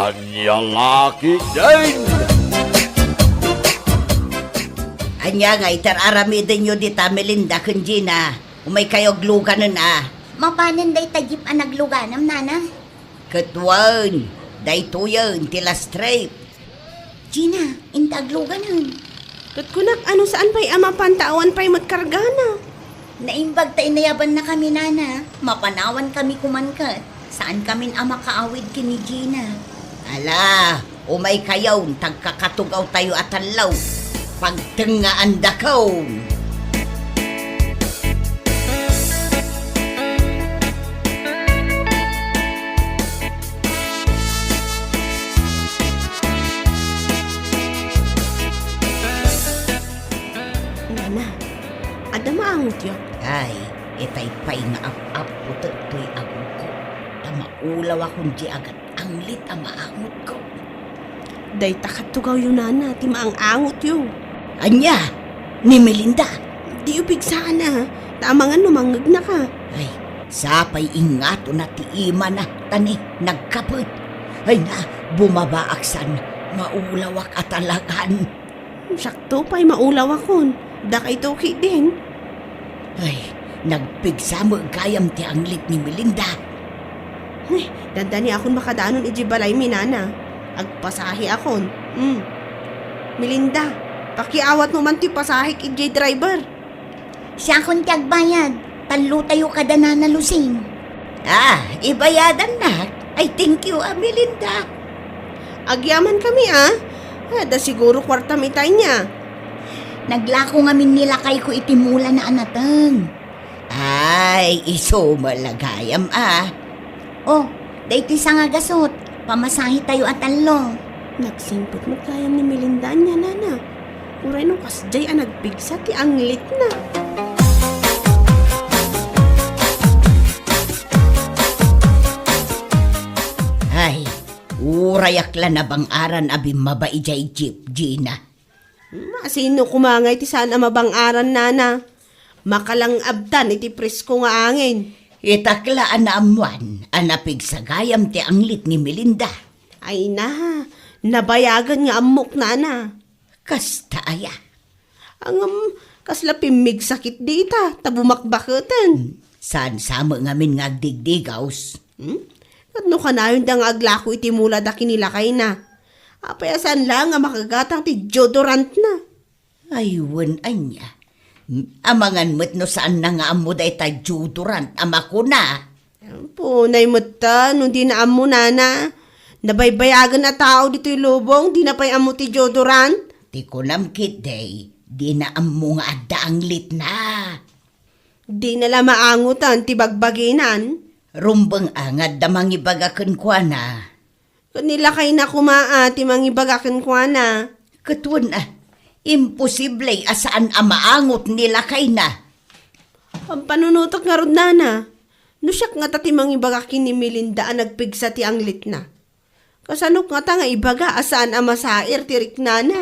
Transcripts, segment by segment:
Anya laki din! Anya nga, itararamidan nyo dita, Melinda, Gina. Umay kayo gluganan Mapanan day tagip ang nagluganam, nana? Katwan, dayto yan, tila straight. Gina, intagluganan. Kat kunak, ano saan pa'y ama pantawan pa'y matkargana? Naimbag ta inayaban na kami, nana. Mapanawan kami kumankat. Saan kami ama kaawid kini Gina? Ala, umay kayaw, tagkakatugaw tayo at alaw. Pagtengaan dakaw. Nana, ada maangot yun. Ay, itay pa'y nga ap-ap putot to'y agod ko. Tamaulaw akong di agad anglit ang maangot ko. Day takatugaw yun, nana, ti maang-angot yun. Anya, ni Melinda. Di upig sana, tamangan numangag na ka. Ay, sapay ingato na ti ima na tani nagkapit. Ay na, bumabaaksan, maulawak at alagan. Sakto pa'y maulaw akon. Da kay toki din. Ay, nagpigsamo gayam ti anglit ni Melinda. Ay, dandani akon makadaanon iji balay mi, nana. Agpasahi akon. Melinda, pakiawat mo man ti pasahi iji driver. Siya akong tiyagbayad. Talo tayo kada nanalusing. Ah, ibayadan na. Ay, thank you, Melinda. Agyaman kami, da siguro kwarta mitay niya. Naglako ngamin nila kay ko itimula na anatang. Ay, iso malagayam Oh, dayti sa nga gasot. Pamasahi tayo at talo. Nagsimpot magkayam ni Melinda niya, nana. Uray nung kasjay nagpigsa ti anglit na. Ay, urayakla na bang aran abim mabaijay jeep, Gina. Sino kumangay ti saan mabang-aran, nana? Makalang abdan iti presko nga angin. Itaklaan na amuan, anapig sa gayam ti anglit ni Melinda. Ay na, nabayagan nga amok, nana. Kasta aya. Ang kasla pimig sakit dita, tabumakbaketan. Saan sama ngamin nga agdigdigaws? Kadno ka na yun da nga aglako iti mula da kinilakay na. Apayasan lang nga makagatang ti deodorant na. Aywan anya. Amangan mo't no saan na nga amo day ta deodorant, ama ko na. Punay mo ta, nung di na amo, nana. Nabaybayagan na tao dito'y lubong, di na pa'y amo ti deodorant. Ti kunam kit day, di na amo nga adda anglit na. Di na lang maangutan ti bagbaginan. Rumbang angad da mangibagakan kwa na. Kanilakay na kumaa ti mangibagakan kwa na. Katwan imposible asaan amaangot nila kay na. Ang panunutok nga rod, nana. Nusyak nga tati mangibagakin ni Melinda ang nagpigsa ti anglit na. Kasanok nga ta nga ibaga asaan ang masair ti riknana.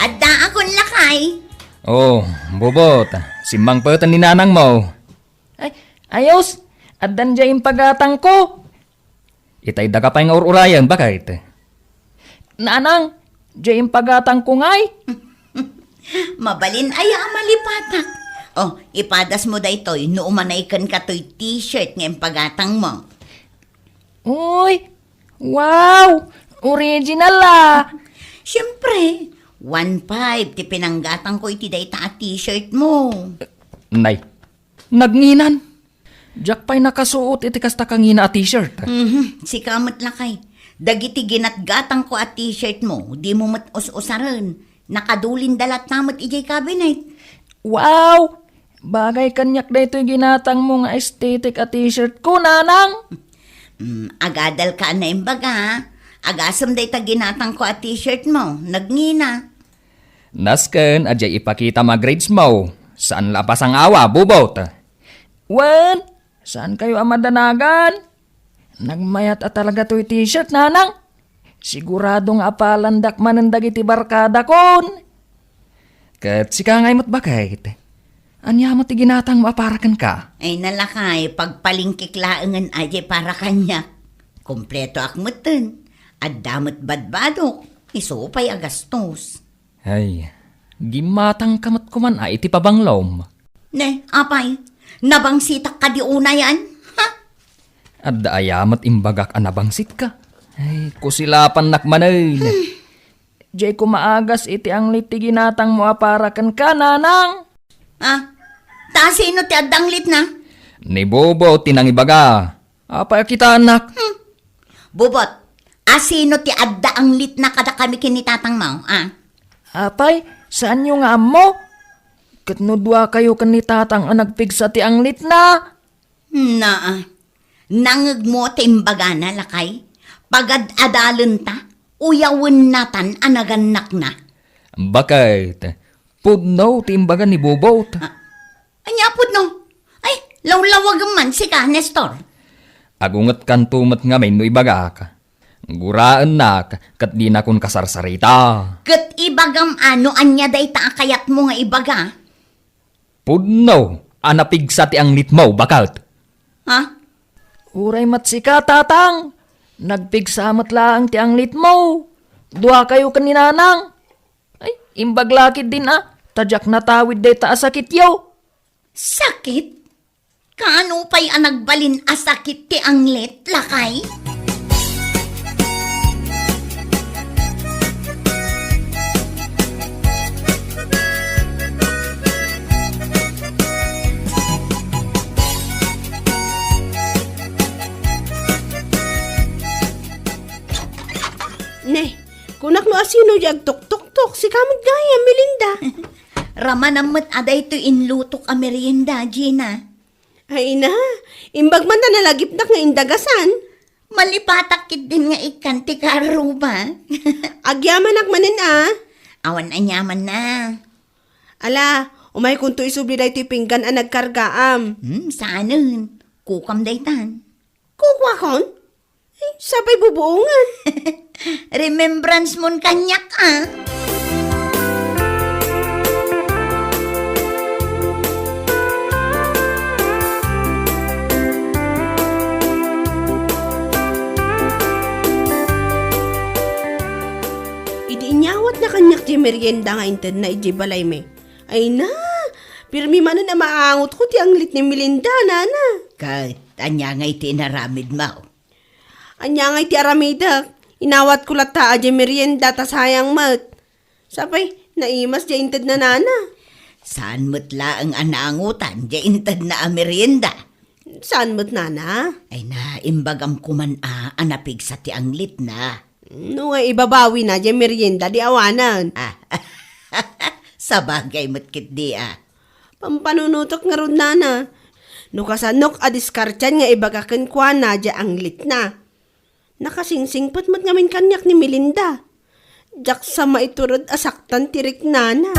Adda akong lakay. Oh, bobot. Simbang patan ni nanang mo. Ay, ayos. Addan dyan yung pagatang ko. Itay daga pa yung urayan, bakit? Nanang, dyan yung pagatang ko ngay. Mabalin aya malipatak. Oh, ipadas mo day toy, nuumanaykan ka toy t-shirt ngayong pagatang mo. Uy, wow, original Siyempre, 1.5 ti pinanggatang ko iti day ta t-shirt mo. Nay, nagnginan. Jack pa'y nakasuot iti kasta kangina a t-shirt. Si kamot lakay. Dagiti ginatgatang ko at t-shirt mo, di mo mat-us-usaran. Nakadulin dalat namot ijay cabinet. Wow, bagay kanyak da ito'y ginatang mo nga aesthetic a t-shirt ko, nanang. Agadal ka na imbaga. Agasam day ta ginatang ko at t-shirt mo. Nagngina. Nasken, adjay ipakita mga grades mo. Saan lapas ang awa, bubot? Wen, saan kayo amadanagan? Nagmayat at talaga to'y t-shirt, nanang. Siguradong apalandak manendag iti barkada kon. Kat sika ngay mo't bakit? Anya mo ti ginatang maaparakan ka? Ay nalakay, pagpalingkiklaangan aje para kanya. Kompleto akmutin. At damot badbadok. Isupay agastos. Ay, gimatang kamat kuman ay iti pabanglom. Ne, apay, nabangsitak ka di una yan? Ha? At daayamat imbagak anabangsit ka. Ay, kusilapan nakmanay. Jay kumaagas iti ang liti ginatang mo aparakan ka, nanang. Ah, ta sino ti adanglit na? Ni Bobo tinang ibaga. Apay kita anak. Bubot, asino ti adda ang lit na kada kami kinitatang mo, ah? Apay, saan yung nga mo? Katnudwa kayo kanitatang anagpigsa ti ang lit na. Na, nangag mo timbaga na lakay. Pagad adalan ta, uyawin natan anaganak na. Bakit? Pudno timbaga ni Bobo. Anya pud no? Ay, lawlawag man si ka, Nestor. Agungat kan tumat nga may no ibaga ka. Guraan na kat di na kun kasarsarita. Kat ibagam ano anya day ta kayat mo nga ibaga. Pudno, anapigsa ti ang lit mo, bakit? Ha? Uray matsika, tatang. Nagpigsamat lang ti ang lit mo. Dua kayo kaninanang. Ay, imbaglakid din Tadyak natawid day ta asakit yaw. Sakit? Kaano pa'y anagbalin asakit ti anglet, lakay? Ne, kunak no asino jag tuk-tuk-tuk, si kamot gaya, Melinda. Ramanamot aday to inlutok a merienda, Gina. Ay na, imbag man na nalagipnak nga indagasan. Malipatakit din nga ikan ti karuba. Agyaman akmanin Awan anyaman na. Ala, umay kung to isubli day ti pinggan ang nagkargaam. Saanan? Kukam daytan. Kukwa kon? Ay, sabay bubuungan. Remembrance mon kanyak, Inyawat na kanyak di merienda nga inted na iji balay me. Ay na, pirmi man na maangot ko ti anglit ni Melinda, nana. Kahit anya nga iti naramid mo. Anya nga iti aramida, inawat ko lata aji merienda ta sayang mat. Sapay, naimas di inted na nana. Saan mo't laang anaangutan, di intad na merienda. Saan mo't nana? Ay na, imbagam kuman anapig sa ti anglit na. No nga ibabawi na di merienda di awanan. Sa bagay mo't kit di Pampanunutok nga ron nana. No kasanok a diskartyan nga ibagakan kwa na di anglit na. Nakasingsingpot mo't ngamin kanyak ni Melinda. Jak sa maiturod asaktan tirik nana.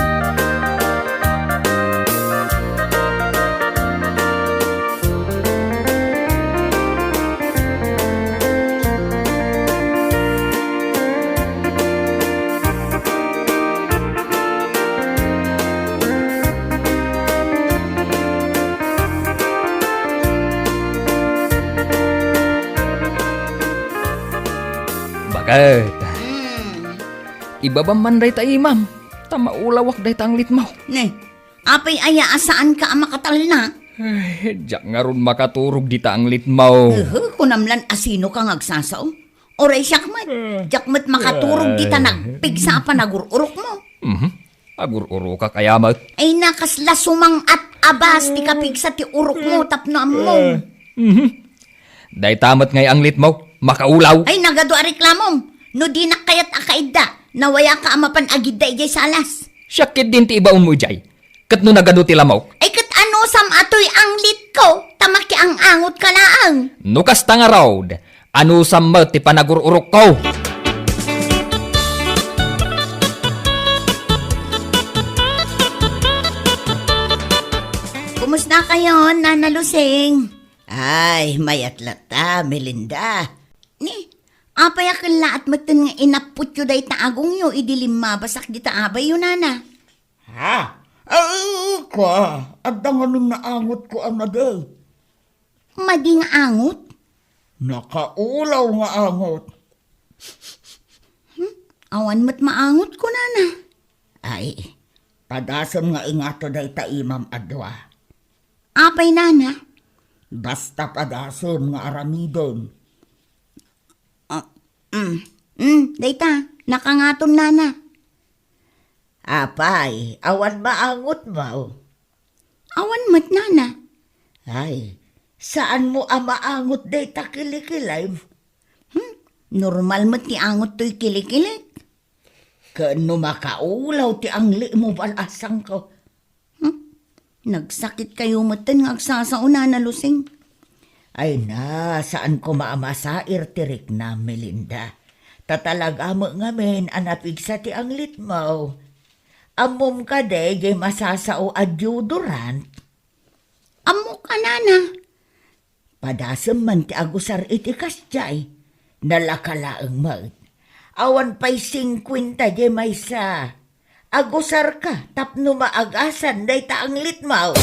Bakit? Ibabam man day ta imam. Tamaulawak day ta ang lit mo. Ne, apay aya asaan ka makatal na? Ay, jak nga ron makaturog di ta ang lit mo. Kunamlan asino ka ngagsasaw? Oray siyakmat, jakmat makaturog di ta nagpigsa pa nagururok mo. Agur-uro ka kayamat. Ay nakasla sumang at abas ti kapigsa ti urok mo tapno mo. Day tamat ngay ang lit mo. Makaulaw. Ay nagado a reklamom, no di na kayat akaida, nawaya ka amapan agid da ijay salas. Syakit din ti ibaon mo ijay. Kat no nagado ti lamaw. Ay kat ano sam atoy ang lit ko, tamaki ang angot ka laang. Nukas tanga road. Ano samot ti panagururok ko. Kumusta kayo, Nana Lusing? Ay, mayat lata, Melinda. Ni, Apay akala at matan nga inaput yu day taagong yu, idilim mabasak di taabay yu nana. Ha? Ay, ka. At danganin na angot ko ang naday. Mading angot? Nakaulaw nga angot. Awan mat maangot ko nana. Ay, padasan nga ingato day ta imam adwa. Apay nana? Basta padasan nga aramidon. Dayta, nakangaton nana. Apay, awan maangot mo. Awan mat nana. Ay, saan mo ang maangot day ta kilikilay? Normal mat ti angot to'y kilikili. Kano makaulaw ti angli mo balasang ko. Nagsakit kayo matan nga agsasauna na lusing. Ay na, saan ko maamasair tirik na, Melinda. Tatalaga mo ngamin anapig sa ti anglit mo. Amom ka de, jay masasao adjudurant. Amo ka nana. Padasem man ti agusar iti kasjay. Nalakalaang mag. Awan pa'y 50 jay maysa. Agusar ka, tapno maagasan, day ta anglit mo.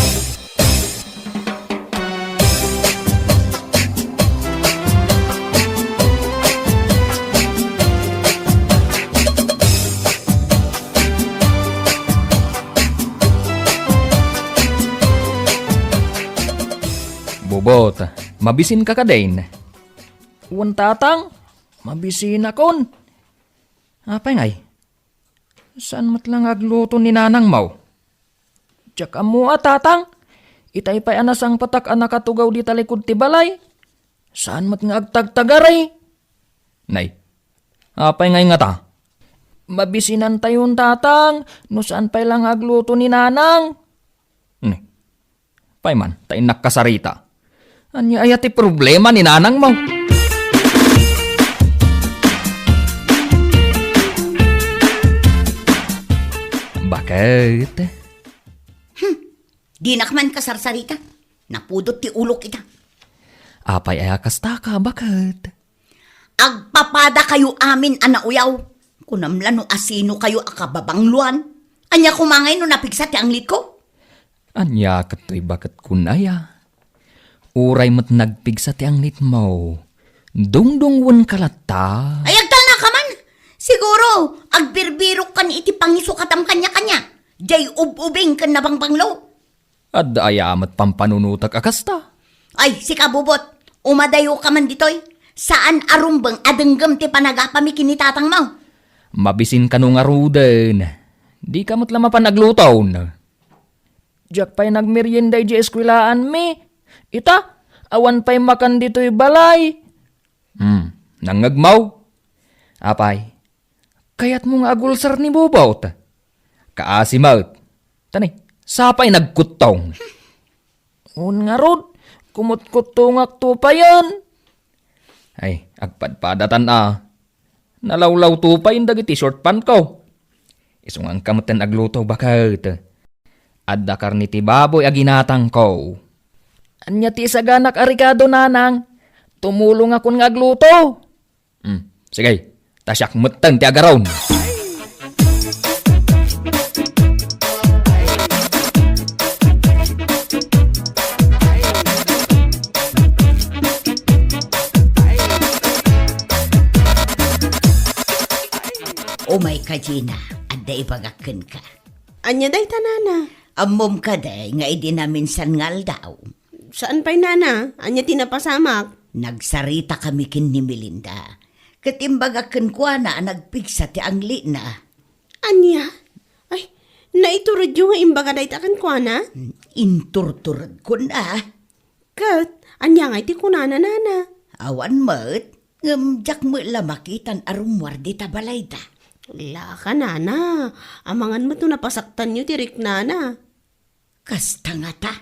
Bobot, mabisin ka din. Uwan tatang, mabisin akon. Apay ngay, saan mat lang agluto ni nanang mau? Diyak amo tatang, itay pa'y anasang patak anakatugaw di talikod ti balay. Saan mat nga agtagtagaray? Nay, apay ngay nga ta? Mabisinan tayon tatang, no saan pa'y lang agluto ni nanang? Pay man, tayo nakasarita. Anya ayati problema ni nanang mo. Bakit? Di nakman kasarsarita. Napudot ti ulo kita. Apay ay akasta ka, bakit? Agpapada kayo amin anauyaw. Kunamlan no asino kayo akababangluan. Anya kumangay no napigsa ti anglit ko. Anya katoy bakit kunaya? Uray mat nagpigsa ti anglit mo. Dungdungwan kalata. Ay agtal na ka man. Siguro, agbirbirok kan iti pangiso katam kanya-kanya. Jay ububing kan nabangbanglo. Ad ayamat pampanunutak akasta. Ay, si kabubot, umadayo ka man ditoy. Saan arumbang adenggam ti panagapami kinitatang mo? Mabisin ka nung aruden. Di ka mo't lama pa naglutaw na. Diyak pa'y nagmerienday di eskwilaan mi. Ita, awan pa'y makan dito'y balay. Nangagmaw. Apay, kayat mong agulsar ni Bobot. Kaasimaut. Tani, sapay nagkutong. Un nga rod, kumut-kutungak to pa yan. Ay, agpadpadatan Nalawlaw to pa yung dagiti short pant ko. Isungang kamutan agluto bakit. Adda karniti baboy aginatang ko. Anya ti saganak arikado nanang. Tumulong akong ngagluto. Sige, tasyak mutan ti agaron. Umay ka, Gina. Adda ibagakin ka. Anya day tanana. Amom ka day, nga idi na minsan ngal daw. Saan pa'y nana? Anya tinapasamak? Nagsarita kami kin ni Melinda. Katimbagakin ko na nagpigsa ti angli na. Anya? Ay, naiturod yung nga imbaga day takan ko na? Inturturad ko na. Kat, anya nga iti kunana nana. Awan mat, ngamjak mo lamakitan arumwar di tabalay da. Wala ka nana. Amangan mo to napasaktan nyo tirik nana. Kasta nga ta.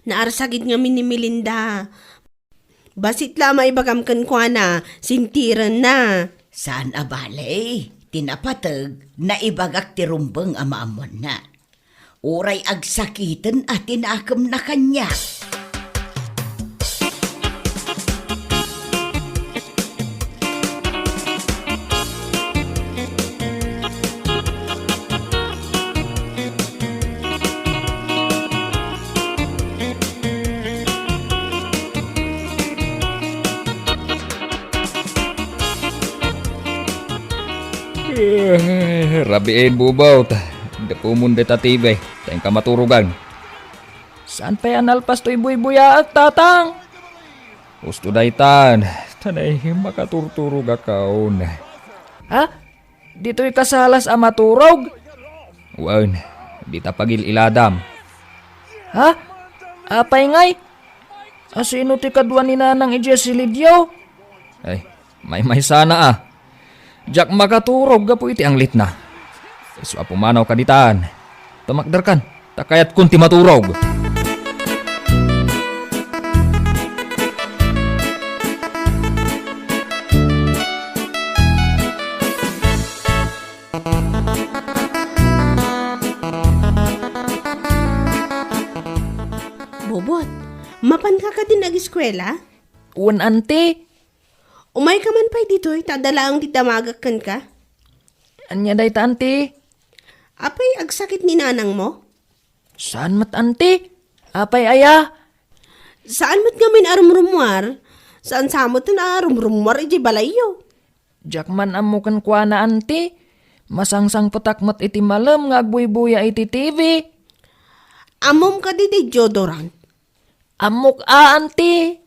Naarsagid nga ni Melinda. Basit lama ibagamkan ko na, sintiran na. Saan abalay? Tinapatag na ibagak ti rumbang amaamon na. Uray agsakitan at tinakam na kanya. Rabiin bubot. Dapumun de tatibay. Tayong kamaturugan. Saan pa yan alpas to'y buy-buyaak, tatang? Gusto daytan. Tanay makaturturog akaon. Ha? Dito'y kasalas a maturog? Wan, di tapagil iladam. Ha? Apay ngay? Asino ti kadwa ni nanang ije si Lidyo? Ay, may sana ah. Jak makaturog gapo iti ang litna. So apumanaw kaditaan. Tumakdar kan, takayat kunti maturog. Bobot, mapan ka din nag-eskwela? Un ante, Umay ka man pa'y dito'y tadala ang titamagakan ka? anya day ta ante? Apay agsakit ni nanang mo? Saan mat ante? Apay aya? Saan mat ngamin arumrumwar? Saan samot na arumrumwar iji balayo? Jakman amukan kwa na ante. Masangsang patakmat iti malam nga agbuy-buya iti TV. Amom ka di deodorant. Amok ante.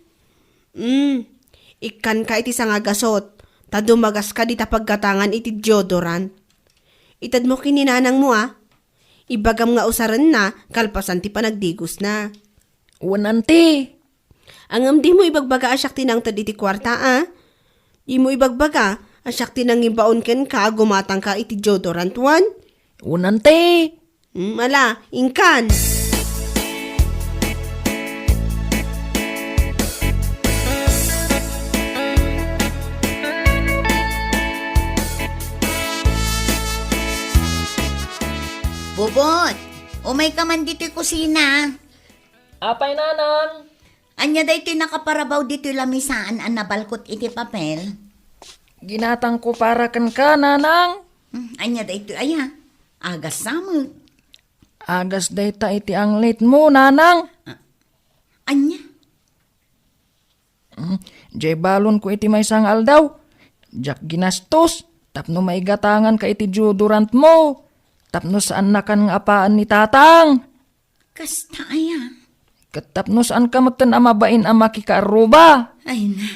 Ikan ka iti sangagasot. Tadumagas ka di tapaggatangan iti deodorant. Itad mo kininanang mo Ibagam nga usaran na, kalpasan ti panagdigos na. Un ante. Angam di mo ibagbaga asyak tinang tad iti kwarta Di mo ibagbaga asyak tinang imbaon ken ka gumatang ka iti deodorant wan. Un ante. Mala, ingkan. Bubot, umay ka man dito'y kusina. Apay nanang. Anya da ito'y nakaparabaw dito'y lamisaan ang nabalkot iti papel. Ginatang ko para kan ka nanang. Anya da ito'y aya. Agas samot. Agas day ta iti ang late mo nanang. Anya? Jay balon ko iti may sangal daw. Jak ginastos. Tapno may gatangan ka iti deodorant mo. Tapno saan na kan nga apaan ni tatang. Kasta aya. Katapno saan ka matan amabain ang makikaaruba. Ay na.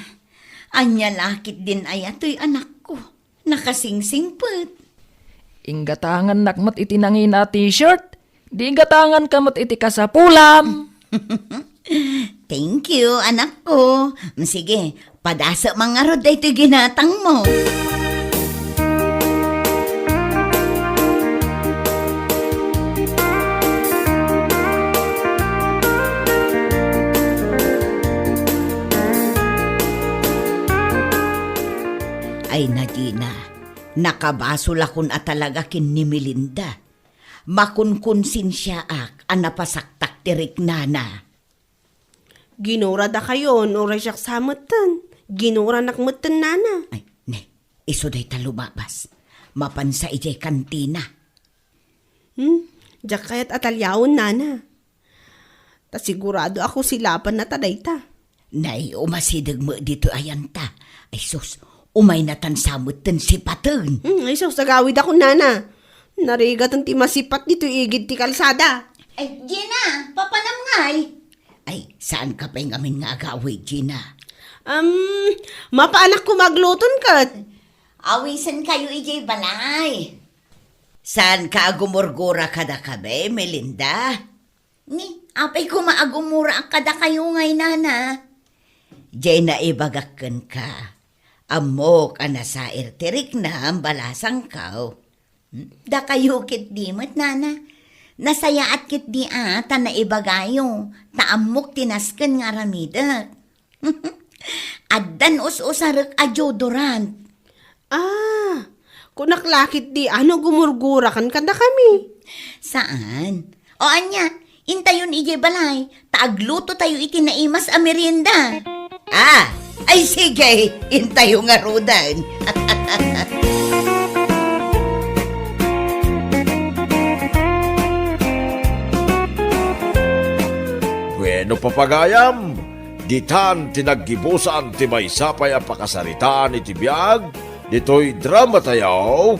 Anya lakit din aya to'y anak ko. Nakasingsingpet. Inggatangan nakmat iti nangina t-shirt. Di gatangan kamot iti kasapulam. Thank you, anak ko. Sige, padasa mga rod ito'y ginatang mo. Ay Nadina, nakabasol akon talaga kin ni Melinda. Makunkunsin siya ang napasaktak tirik nana. Ginura da kayo, oray siyak samutan. Ginura nakmutan nana. Ay, ne, iso day ta lumabas. Mapansa ijay kantina. Diyak kaya't atalyawon nana. Ta sigurado ako silapan na taday ta. Nay, umasidag mo dito ayan ta. Ay sus, umay natan samutan si Pateng. Ay sus, nagawid ako nana. Narigat ang timasipat dito igid ti kalsada. Ay, Gina, papanam ngay. Ay, saan ka pa yung amin nga agawid, Gina? Mapaanak ko magluton kat. Awisan kayo ijay balay. Saan ka agumurgura kada kabe, Melinda? Ni, apay ko maagumura ang kada kayo ngay nana. Jay na ibagakan ka. Amok sa irtirik na ang balasang kao. Da kayo kit di mat nana. Nasaya at kit di ta na ibagayo. Taamok tinaskan nga ramidak. Addan us-usarek a deodorant. Kunaklakit di gumurgura kan kada kami. Saan? O anya, intayon ije balay. Taagluto tayo iti naimas a merienda. Ay sige, intayo nga rudan. Bueno papagayam, ditan tinaggibusan ti may sapay ang pakasaritaan iti biyag, dito'y drama tayo,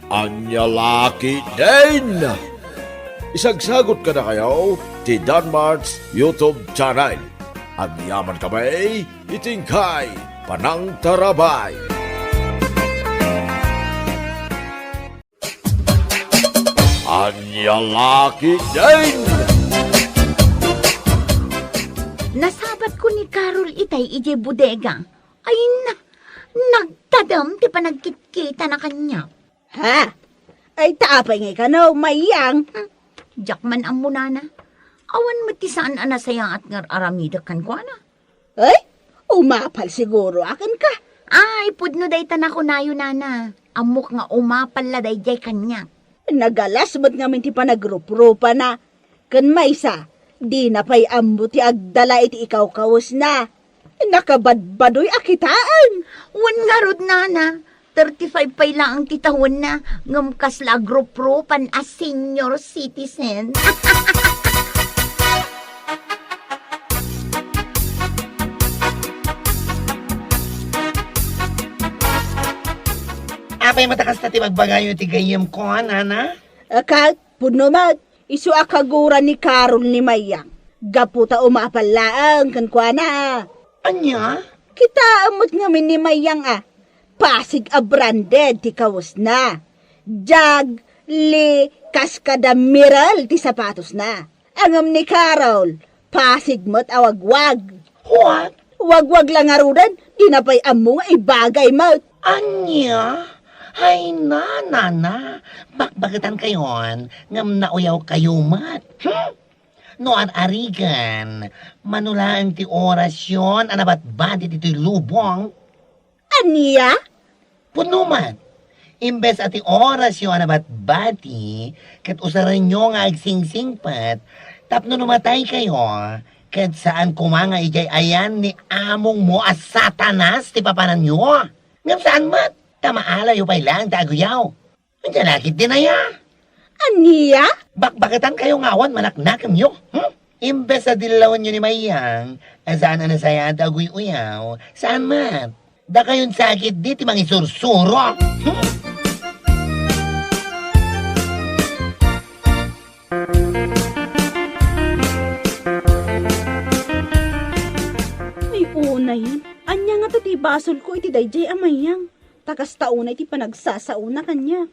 Anya laki din! Isagsagot ka na kayo ti Danmarks YouTube channel. Ang yaman kamay, itingkay, panang tarabay. Anya laki din! Nasabat ko ni Carol itay ije bodega. Ay na, nagtadam ti panagkitkita na kanya. Ha? Ay taapay nga ka no, mayang. Jakman ang munana. Awan mo ti saan anasayang at ngar aramida kan ko na. Ay, umapal siguro akin ka. Ay, pudno day tanako nayo nana. Amok nga umapal la day jay kanya. Nagalas mo't ngamin ti panagrup-rupa na. Kan maysa, di na pa'y ambo ti agdala iti ikaw kawas na. Nakabadbadoy akitaan. Wan nga rod nana. 35 pay lang ang titahon na ngamkas la grup-rupan as senior citizen. Apay matakas na ti magbagayo ti gayem ko, nana? Akat, puno mat, isu akagura ni Carol ni Mayang. Gaputa umapal laang kan kwa na. Anya? Kita amot ngamin ni Mayang Pasig a branded ti kawas na. Jag, li, kaskada miral ti sapatos na. Angam ni Carol, Pasig mo't awagwag. What? Wagwag lang arudan, di na pa'y amo nga ibagay mo't. Anya? Hay na, nana. Bakbagatan kayon, ngam nauyaw kayo mat. Noan arigan, manulaan ti orasyon, anabat-badi ti lubong. Aniya? Puno man. Imbes at ti orasyon anabat-badi, kat usaran nyo nga agsingsingpat, tapno numatay kayo, kat saan kumanga ijay ayan ni among mo as satanas ti papanan nyo. Ngam saan mat? Tamaalayo pa'y lang taguyaw. Andiyan lakit din na ya. Aniya? Bakbakatan kayo ngawan manaknakam nyo. Imbes sa dilawan nyo ni Mayang, saan anasaya at aguy uyaw, saan mat? Da kayon sakit di ti mangisursuro. Ay, una yun. Anya nga ti basol ko iti dayjay amayang. Takas tauna iti panagsasauna kanya.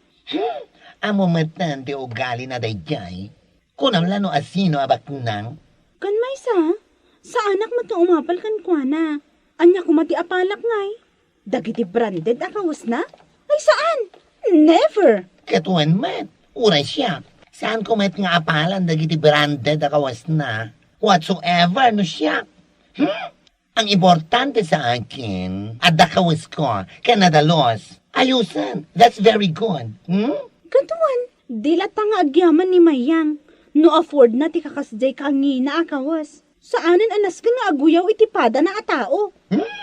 Amo matan ti ugali na dayjay. Kunam lano asino abaknang. Kan maysa, sa anak mat nga umapal kan kuana. Anya kumati apalak ngay. Dagiti branded akawas na? Ay saan? Never. Katuan mat, uray siya. Saan ko met nga apalan dagiti branded akawas na? Whatsoever no siya. Ang importante sa akin, at dakawas ko, kanadalos. Ayusan, that's very good. Katuan, dila nga agyaman ni Mayang. No afford na ti kakasjay kangina akawas. Saanin anas ka nga aguyaw itipada na atao.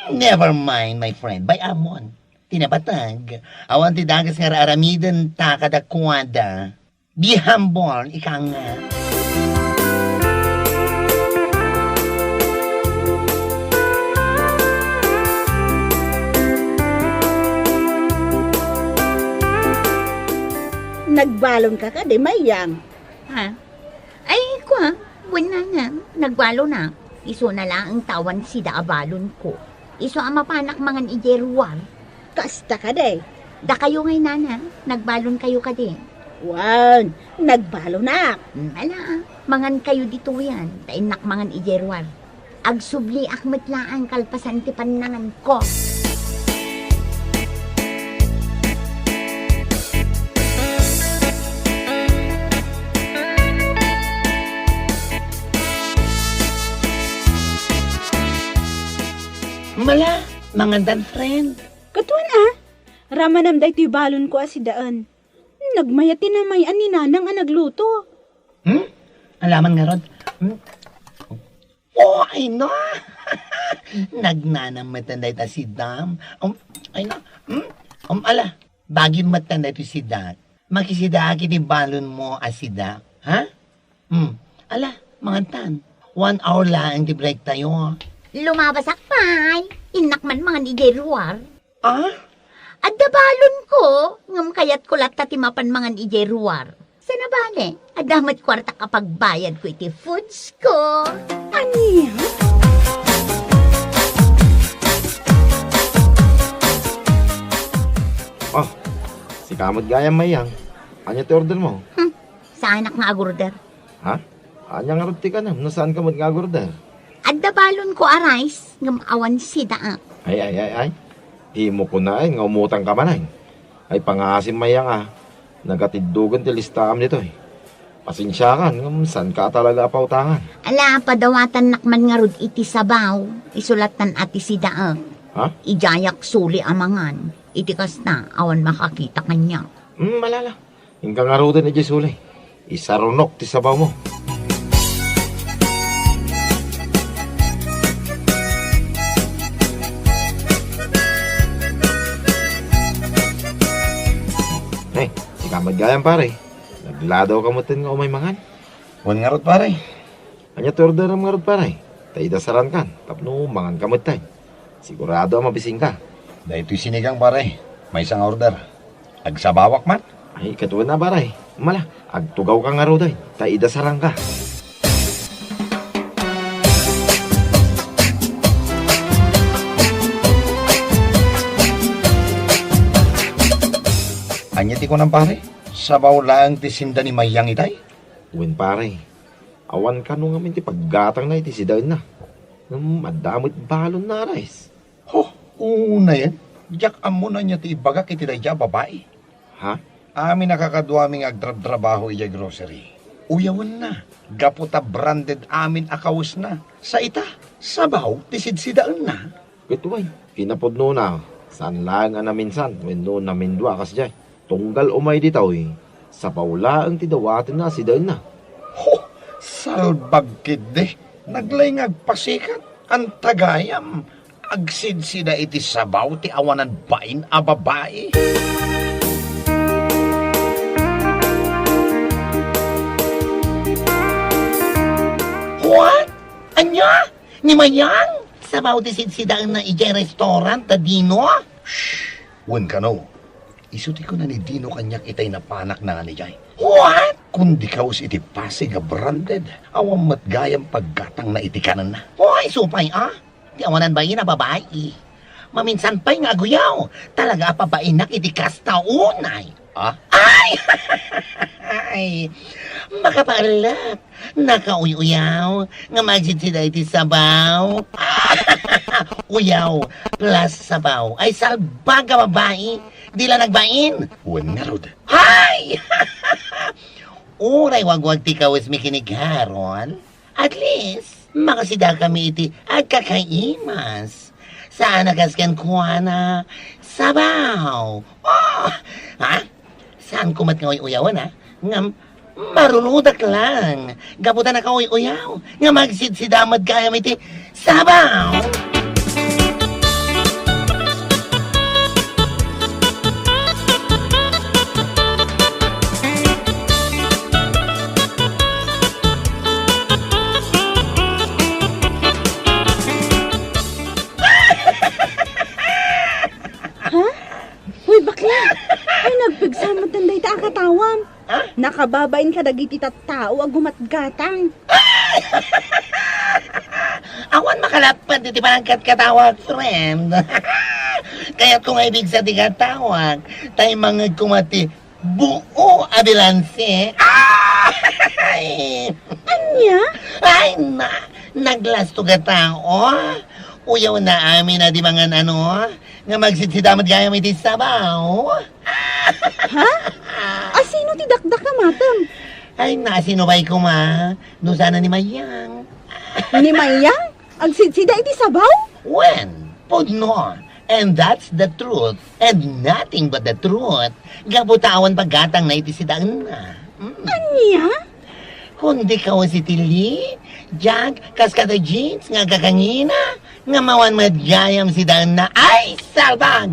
Never mind, my friend. By amon. Tinabatag. Awan ti dagas nga aramidan ta kadakwada. Be humble, ika nga. Nagbalon ka ka, di Mayang. Ha? Ay, kwa, wala na. Nagwalo na. Iso na lang ang tawan si daabalon ko. Iso ang mapanak mangan ijeruwar. Kasta ka, de. Da kayo ngay nana, nagbalon kayo ka din. Wan, nagbalo na. Ala, mangan kayo dito yan. Tainak mangan ijeruwar. Agsubli akmet laang kalpasan ti panangan ko. Mala, mangandan friend. Katuan ramanam day ti balon ko asidaan. Nagmayati na may ani nanang nagluto. Alaman nga rod. Oh, ay na. Nagnanam matanday ta si Dam. Ay na. Ala, bagin matanday to si Dat. Makisidaki di balon mo asida. Ha? Ala, mangantan. 1 hour lang di break tayo. Lumabasak pay. Inak man mangan ijeruwar. Ah? At dabalon ko, ngam kayat ko lahat tatimapan mangan ijay ruwar. Sana bale, adamat kwarta kapag bayad ko iti foods ko. Aniya? Oh, si kamot gayam mayang. Anya ti order mo? Sa anak nga agurder. Ha? Anya nga ruti ka na. Nasaan kamot nga order? Adda balon ko arais, ngamawan si daak. Ay. Himo ko na nga umutang ka manay. Ay pangasim mayang Nagatiddugan ti listaam nito Pasensya ka, saan ka talaga pautangan? Ala, padawatan nakman nga rod iti sabaw, isulatan ati si daak. Ha? Ijayak suli amangan, iti kasta, awan makakita kanya. Malala. Hingga nga ro din na Jesuli. Isarunok ti sabaw mo. Si kamad gayam pare. Nagladaw kamutin nga umay mangan. Wan nga rot pare. Anya ti order nga rod pare. Tayo dasaran kan. Tapno mangan kamot tayo. Sigurado mabising ka. Dahito sinigang pare. May isang order. Agsabawak man. Ay, katuwa na pare. Mala, agtugaw ka nga ro day. Tayo dasaran ka. Anya ti ko ng pare. Sabaw lang ti sinda ni Mayang itay. Uwin pare. Awan ka nung amin ti paggatang na iti sidain na. Madamit balon na rice. Ho, una yan. Diyak amo na niya ti ibagak iti dayja babae. Ha? Amin nakakaduaming agdrab-trabaho iya grocery. Uyawan na. Gaputa branded amin akawus na. Sa ita, sabaw, tisidsidaan na. Kituway. Kinapod no na. Saan lang na minsan. When no namin dua kas jay. Tunggal umay ditaw Sa paula ang tidawatin na sidain na. Ho, salbag kide. Naglay ngagpasikat. Ang tagayam. Agsidsida iti sabaw ti awanan bain a babae. What? Anya? Ni Mayang? Sabaw ti sidsidaan na ijay restaurant ta Dino? Shh! Wen ka no. Isuti ko na ni Dino kanyak itay na panak na nga ni Jay. What? Kundi kaus iti pasig a branded. Awang matgayang paggatang na iti kanan na. Hoy, supay Di awanan ba na babae? Maminsan pa'y nga guyaw. Talaga papainak iti kasta unay. Ay! Ay! Makapalap. Nakauyaw. Nga magsidsida iti sabaw. Uyaw plus sabaw. Ay salbaga babae. Di lang nagbain. Uwan nga rod. Hay! Uray wag ti kawis mi kinigharon. At least, makasida kami iti agkakaimas. Saan nagaskan kuha na sabaw. Ha? Saan kumat nga uyawan Nga marunudak lang. Gabutan na ka uyaw. Nga magsidsidamad kaya iti sabaw. Uy, bakla! Ay, nagpigsamot ng dayta ang katawam. Nakababain ka dagiti tattao agumatgatang. Awan makalapan diti parangkat katawag, friend. Kaya't kung ibig sa di katawag, tayo mga kumati buo abilanse. Anya? Ay na, naglasto ka tao. Uyaw na amin na di mga nga magsitsidamad gaya may sabaw. Ha? Asino ti dakdak ka matam? Ay na, sinubay ko no sana ni Mayang. Ni Mayang? Agsidsida iti sabaw? When? Pudno. And that's the truth. And nothing but the truth. Gabutawan paggatang na iti sidaan na. Anya? Kundi ka o si Tili, Jag, kaskada jeans, nga kakangina, nga mawan madgayam si Dan na, ay, salbag!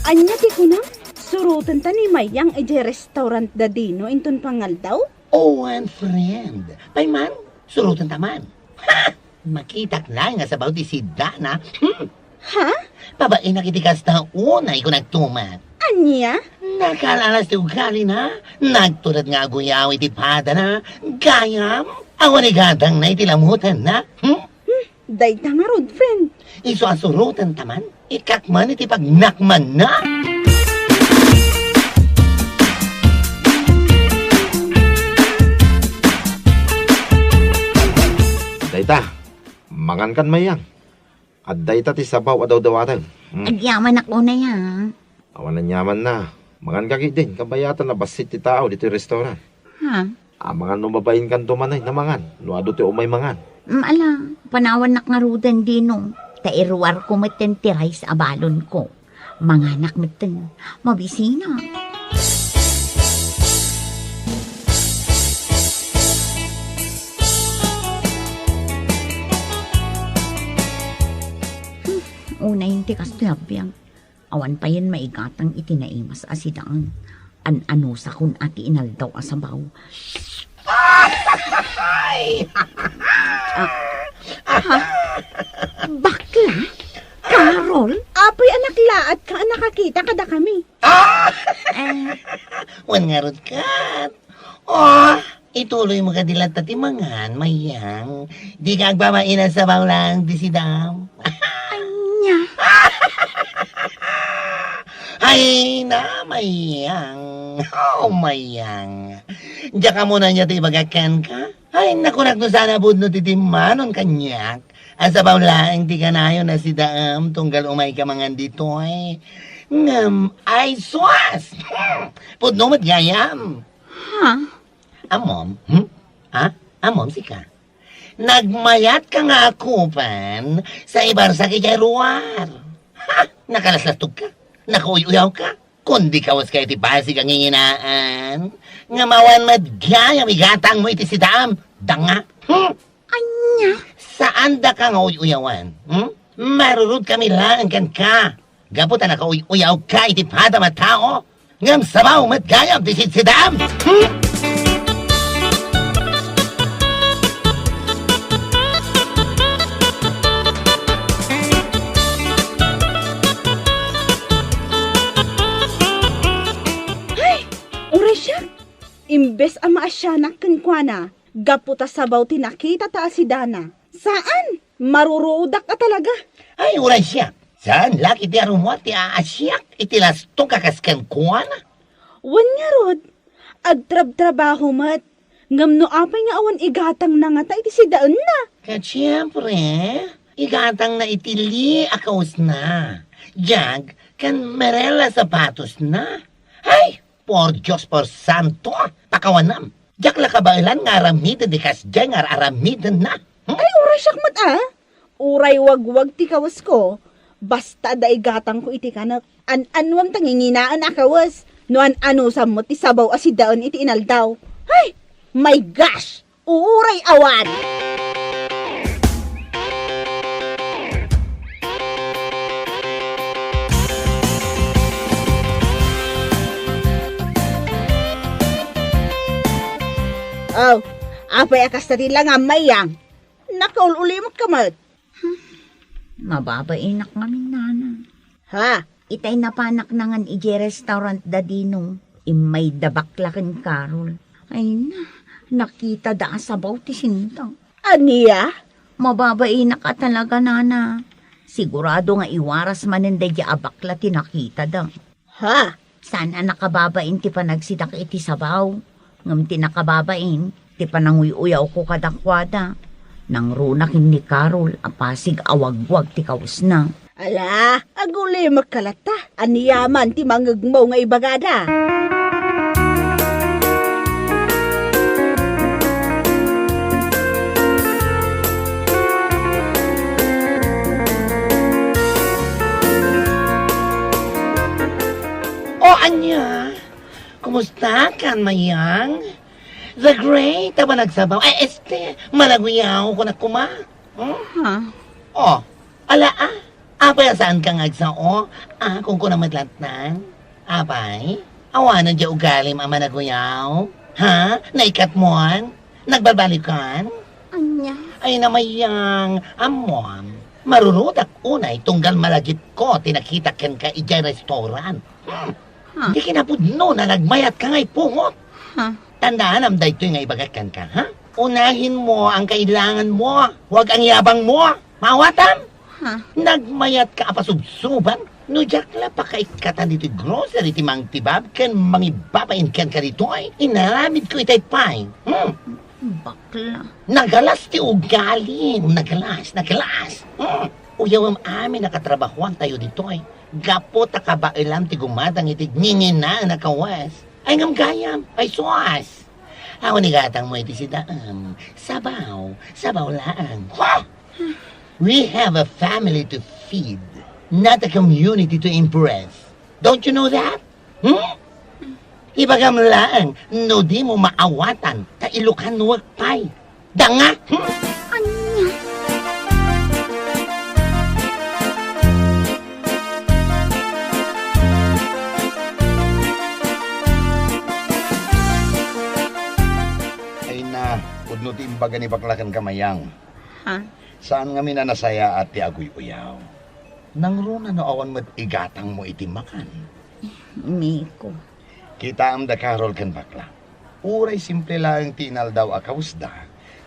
Anya ti kunam? Surutan ta ni mayang ije restaurant da dino inton pangal daw? Oh, one friend. Payman, surutan taman. Ha! Makitak na nga sa bawti si Dana. Ha? Babae na kitikas na una ko nagtumat. Anya? Nakalalas ti ugali na. Nagtulad nga guyaw iti pada na. Gayam. Awan igadang na itilamutan na. Day ta nga rod, friend. Iso asurutan taman. Ikakman iti pagnakman na. Dayta, mangan kan mayang. At dayta ti sabaw adaw-dawatan. Agyaman ako na yan. Awan na nyaman na. Mangan ka din, kabayatan na basit ti tao dito yung restaurant. Ha? Mangan numabayin kan tumanay na mangan. Luado ti umay mangan. Ala, panawan nak nga rudan dino. Tairuar ko maten tiray sa abalon ko. Manganak maten, mabisina. Una yung tikas tuyabiyang. Awan pa yan maigatang itinaimas asidaan. An-ano sa kun ati inaldaw asabaw. Bakla? Carol? Apoy anak laat ka nakakita kada kami. Wan nga rod kat. Oh, ituloy mo ka dilat at imangan, mayang. Di ka agbabain sa sabaw lang, di si Dam. Nya. Ay na, mayang. Oh, mayang. Diyan ka muna niya tibagakan ka. Ay, nakunak no sana budno titimanon kanyak. Ang sabaw lang, di ka na yun na si Dam. Tunggal umay ka mangan dito ay. Ngam, ay swas. Pudno mat gayam. Ha? Amom? Ha? Amom si ka. Nagmayat ka nga akupan sa ibar sa kaya ruwar. Ha? Nakalaslatog ka. Nakuyuyaw ka. Kundi kawas ka iti pasig ang inginaan. Nga mawan madgaya migatang mo iti si Dam. Danga. Anya? Saan da ka nga uyuyawan? Marurud kami lang kan ka. Gaputa na ka uyuyaw ka iti pada matao. Ngam sabaw madgaya iti si Dam. Imbes ang maasyanak kenkwana, gaputa sabaw tinakita ta si Dana. Saan? Marurudak ka talaga. Ay, uray siya. Saan? Laki ti arumot ti aasyak. Itilasto kakaskan kuwana. Wan nga rod. Agtrab-trabaho mat. Ngam no apay nga awan igatang na nga ta iti si Daan na. Kat siyempre, igatang na itili akaus na. Jag, kan merela sapatos na. Ay, por Diyos, por Santo, pakawanam. Jak la kabailan nga aramidan di kasjay nga aramidan na. Ay, uray siyak mat Uray wag-wag ti kawas ko. Basta da igatang ko iti kanak. An-anwam tanginginaan akawas. No an-ano sa mo ti sabaw asi daon iti inaldaw. Ay, my gosh! Uray awan! Oh, apay akas na lang ang mayang. Nakaululimot ka mat. Mababainak ngamin nana. Ha? Itay napanak nangan ije restaurant da dino. Imay dabaklakan Carol. Ay na, nakita da asabaw ti sintang. Aniya? Mababainak ka talaga nana. Sigurado nga iwaras maninday di abakla ti nakita da. Ha? Sana nakababain ti panagsidak iti sabaw. Ngam ti nakababain, ti pananguyaw ko kadakwada. Nang runakin ni Carol, apasig awagwag ti kaus na. Ala, aguli makalata. Aniyaman ti mangagmaw nga ibagada. O, anya? Kumusta kan, mayang? The Great, taba nagsabaw. Ay, malaguyaw ko na kuma. Ha? Oh, ala Apay, saan ka ngagsao? Kung ko na madlatnan? Apay? Awanan di ugali mama na guyaw? Ha? Naikat moan? Nagbabalikan? Anya. Ay namayang amon. Marurudak unay tunggal malagip ko tinakita ken ka ijay restaurant. Di kinapudno na nagmayat ka ngay pungot. Ha? Tandaan am daytoy nga ibagakan ka, ha? Unahin mo ang kailangan mo, huwag ang yabang mo. Mawatam? Ha? Nagmayat ka apasubsuban, no jakla pa kaikatan dito grocery ti mang tibab ken mangibabain ken ka dito ay inaramid ko itay pay. Bakla. Nagalas ti ugali, nagalas. Uyaw am amin nakatrabahuan tayo dito ay. Gapo ta ka ba ilam ti gumadang iti ngingina nakawas. Ay ngam gayam, ay suas. Awan ni gatang mo iti si Daam. Sabaw lang. We have a family to feed, not a community to impress. Don't you know that? Ibagam lang, no di mo maawatan, kailukan wag pay. Danga! Anya. Ay na, udno ti imbaga ni baklakan kamayang. Ha? Saan nga minanasaya at ti agoy uyaw? Nang runa no awan mo't igatang mo iti makan. Miko. Kita am da karol ken bakla. Uray simple lang tinal daw akawsda,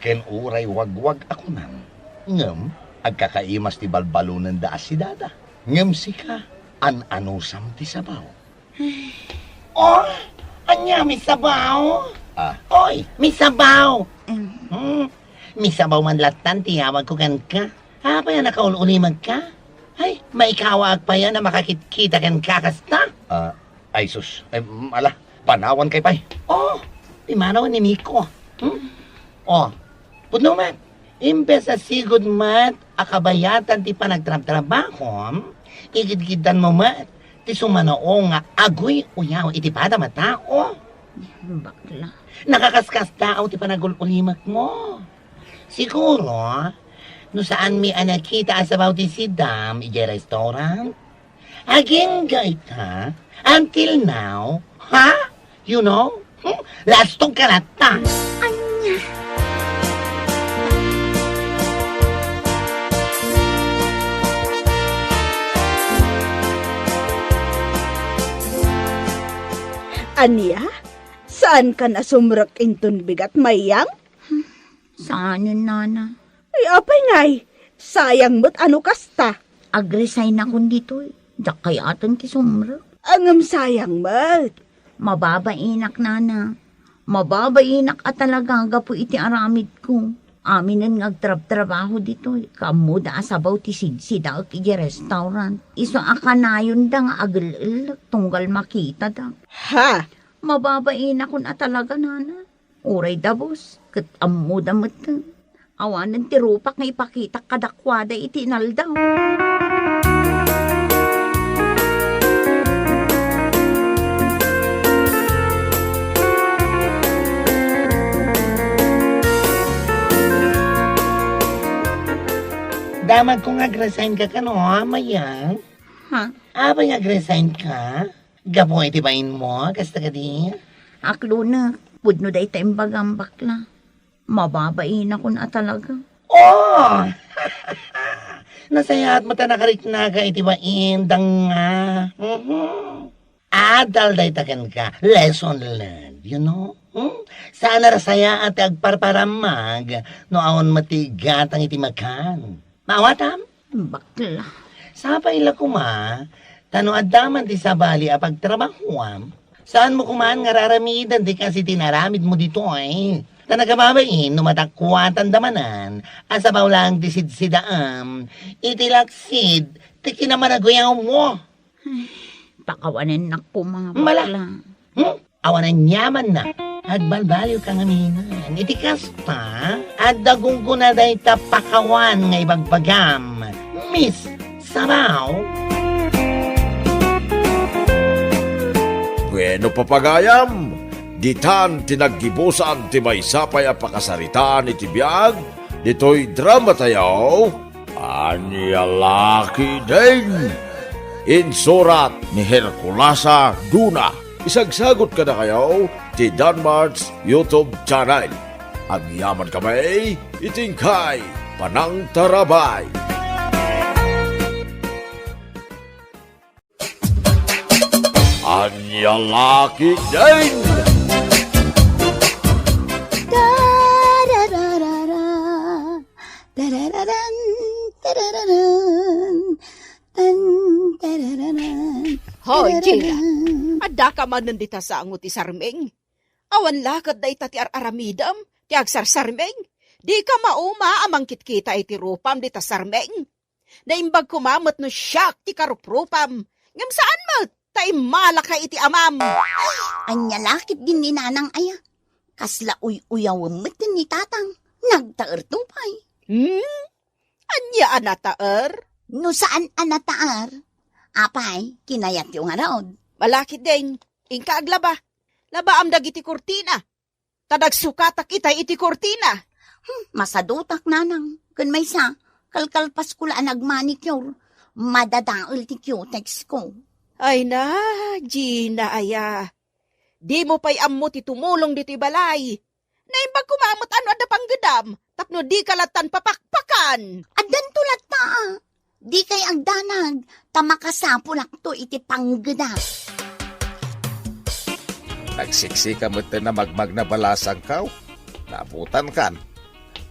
ken uray wagwag ako nan. Ngem, agkakaimas ti balbalunan da asidada. Ngem sika, an-anusam ti sabaw. Oh, anya, may sabaw? Ah, Oy, may sabaw! May sabaw man latan, tiyawag ko kan ka. Ha, pa yan nakaululimag ka? Ay, maikawag pa yan na makakita kan kakasta. ay sus, ala, panawan kay pay. Oh, timanaw ni Miko. Oh, pudno man. Imbes sa sigod mat, akabayatan ti panagtrabaho, igid-gidan mo mat, ti sumanoo nga agoy uyaw iti pada matao. Bakla. Nakakaskas tao ti panagululimak mo. Siguro, no saan mi anakita asabaw ti sidam iti restaurant? Aging gaita, until now, ha? You know? Lastong karata. Anya. Anya? Saan ka na sumrak inton bigat mayang? Saan yun, nana? Ay, apay ngay. Sayang mo't ano kasta. Agresign ako dito eh. Dak kay aton ti sumra. Angam sayang mo't. Mababainak, nana. Mababainak at talaga po iti aramid ko. Aminan nga agtrab-trabaho dito eh. Kamuda asabaw ti sidsida at iti restaurant. Iso akanayon da nga agil tunggal makita da. Ha? Mababainak ko na talaga, nana. Uray da, boss. Kat amuda mo't awanan ti rupak nga ipakita kadakwada iti inaldaw. Damag kung ag-resign ka no, mayang. Ha? Abang ag-resign ka? Gapo iti bain mo, kasta ka di? Aklo na. Pudno da ita imbagang bakla. Mababainak ko na talaga. Oh! Nasaya at mata nakariknaga iti bain, danga. Adal day takan ka. Lesson learned, you know? Sana rasaya at agparparamag no aon matigat ang iti makan. Mawatam? Bakla. Sapay la kuma, tano adaman ti sabali a pagtrabahuam. Saan mo kumaan nga raramidan di kasi tinaramid mo dito ay. Tanagababain, numatakwatan damanan, asabaw lang ti sidsidaam, itilaksid, ti kinamanagoyaw mo. Pakawanan na ko mga Mala. bakla. Awanan yaman na. Agbalbaliw ka nga minan. Iti kasta, at dagong ko na day tapakawan nga ibagbagam. Miss Sabaw. Bueno papagayam, ditan tinaggibusan ti may sapay a pakasaritaan iti biyag, dito'y drama tayo, Anyalaki din. Insurat ni Herculasa Duna. Isagsagot ka na kayo ti Danmar's YouTube channel. Ang yaman kamay, itingkay, panang tarabay. Anyalaki din! Hoy, Gina. Ada ka man nandita sa angot ti Sarmeng. Awan lakad da ita ti aramidam, ti agsarsarmeng. Di ka mauma amang kitkita iti rupam di ta Sarmeng. Naimbag kumamot no siyak ti karuprupam. Ngam saan mo? Tay malaka iti amam. Anya lakit din ni nanang aya. Kasla uyawam metin ni tatang. Nagtaer tupay. Anya anataer? No saan anataar? Apay, kinayat yung araod. Malakit din. Ingka aglaba. Laba am dagiti kurtina. Tadagsukatak itay iti kurtina. Masadutak nanang. Kun may sa, kalkalpas ko lang nagmanicure. Madadaol ti cutex ko. Ay na, Gina aya. Di mo pa'y ammo ti tumulong dito'y balay. Naimbag kumamot ano ada panggedam. Tapno di kalatan papakpakan. Adan tulat ta. Di kay agdanag. Tamakasapulak to iti panggeda. Nagsiksi ka mo na magmag na balasang kaw. Nabutan kan.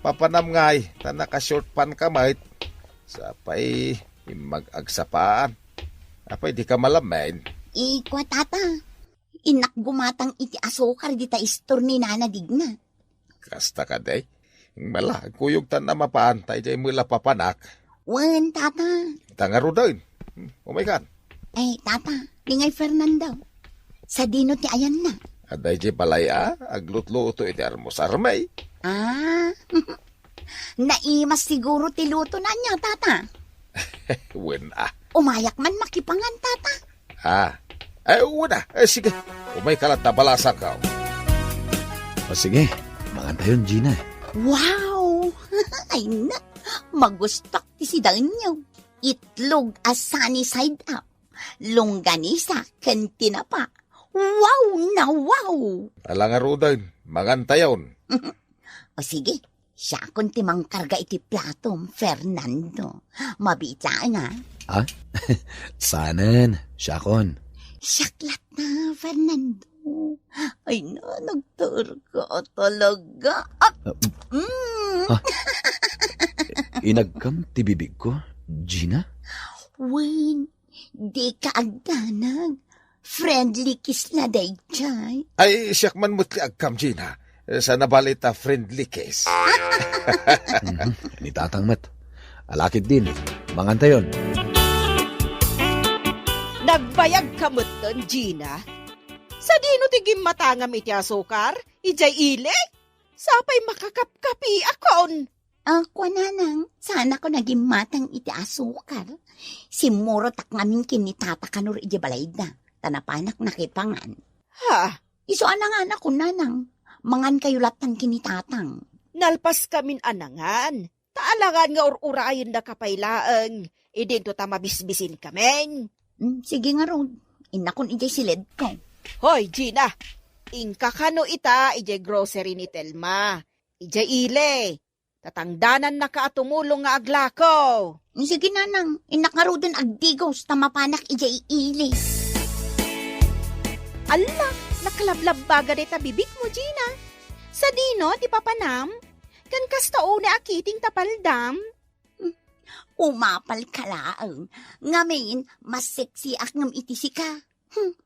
Papanam ngay, na naka-short pan ka mait. Sapay, mag-agsapaan. Apay, di ka malamain. Ikwa tata. Inak gumatang iti asukar di ta istor ni Nana Digna. Kasta ka day. Mala, kuyog tan na mapaantay jay mula papanak. Wan tata. Tangaro daw. Oh my God. Tata, lingay Fernando. Sa dino ti ayan na. Aday jay balaya, aglutluto iti armosarmay. Naimas siguro ti luto na niya, tata. Wen Umayak man makipangan, tata. Una. Sige. Umay kalat na balasang kaw. Sige, maganda yun, Gina. Wow! Ay na, magustak ti si Danyo. Itlog as sunny side up. Longganisa, kantina pa. Wow na wow! Alangaro daw. Maganta yun. O sige, siya akong timang karga iti platom, Fernando. Mabitaan ha? Sanan, Shakon. Syaklat na, Fernando. Ay na, nagtarga talaga. Inagkam ti bibig ko, Gina? Win, di ka agdanag. Friendly kiss na day, chay. Ay, siyak man mutli agkam, Gina. Sa nabalita friendly kiss. Ni tatang mat. Alakit din. Manganta yun. Nagbayag kamot ton, Gina. Sa dino tigim matangam iti asukar, ijay ile. Sapay makakapkapi akon. Ako nanang, sana ko naging matang iti asukar. Simuro tak ngamin kinitata kanur iti balayda na. Tanapanak nakipangan. Ha? Iso anangan ako nanang. Mangan kayo latan kinitatang. Nalpas kamin anangan. Taalangan nga ururayon na kapailaang. Idin to ta mabisbisin kamen. Sige nga ron. Inakon ijay silid ko. Hoy, Gina. Ingka kano ita ijay grocery ni Telma. Ijay ile. Tatangdanan na ka atumulong nga aglako. Sige nanang. Inakarodan agdigos tamapanak ijay ili. Ala, nakalablab baga dita bibig mo, Gina. Sa dino, di papanam? Kan kastao na akiting tapaldam? Umapal ka laang. Ngamin, mas sexy akngam itisi ka.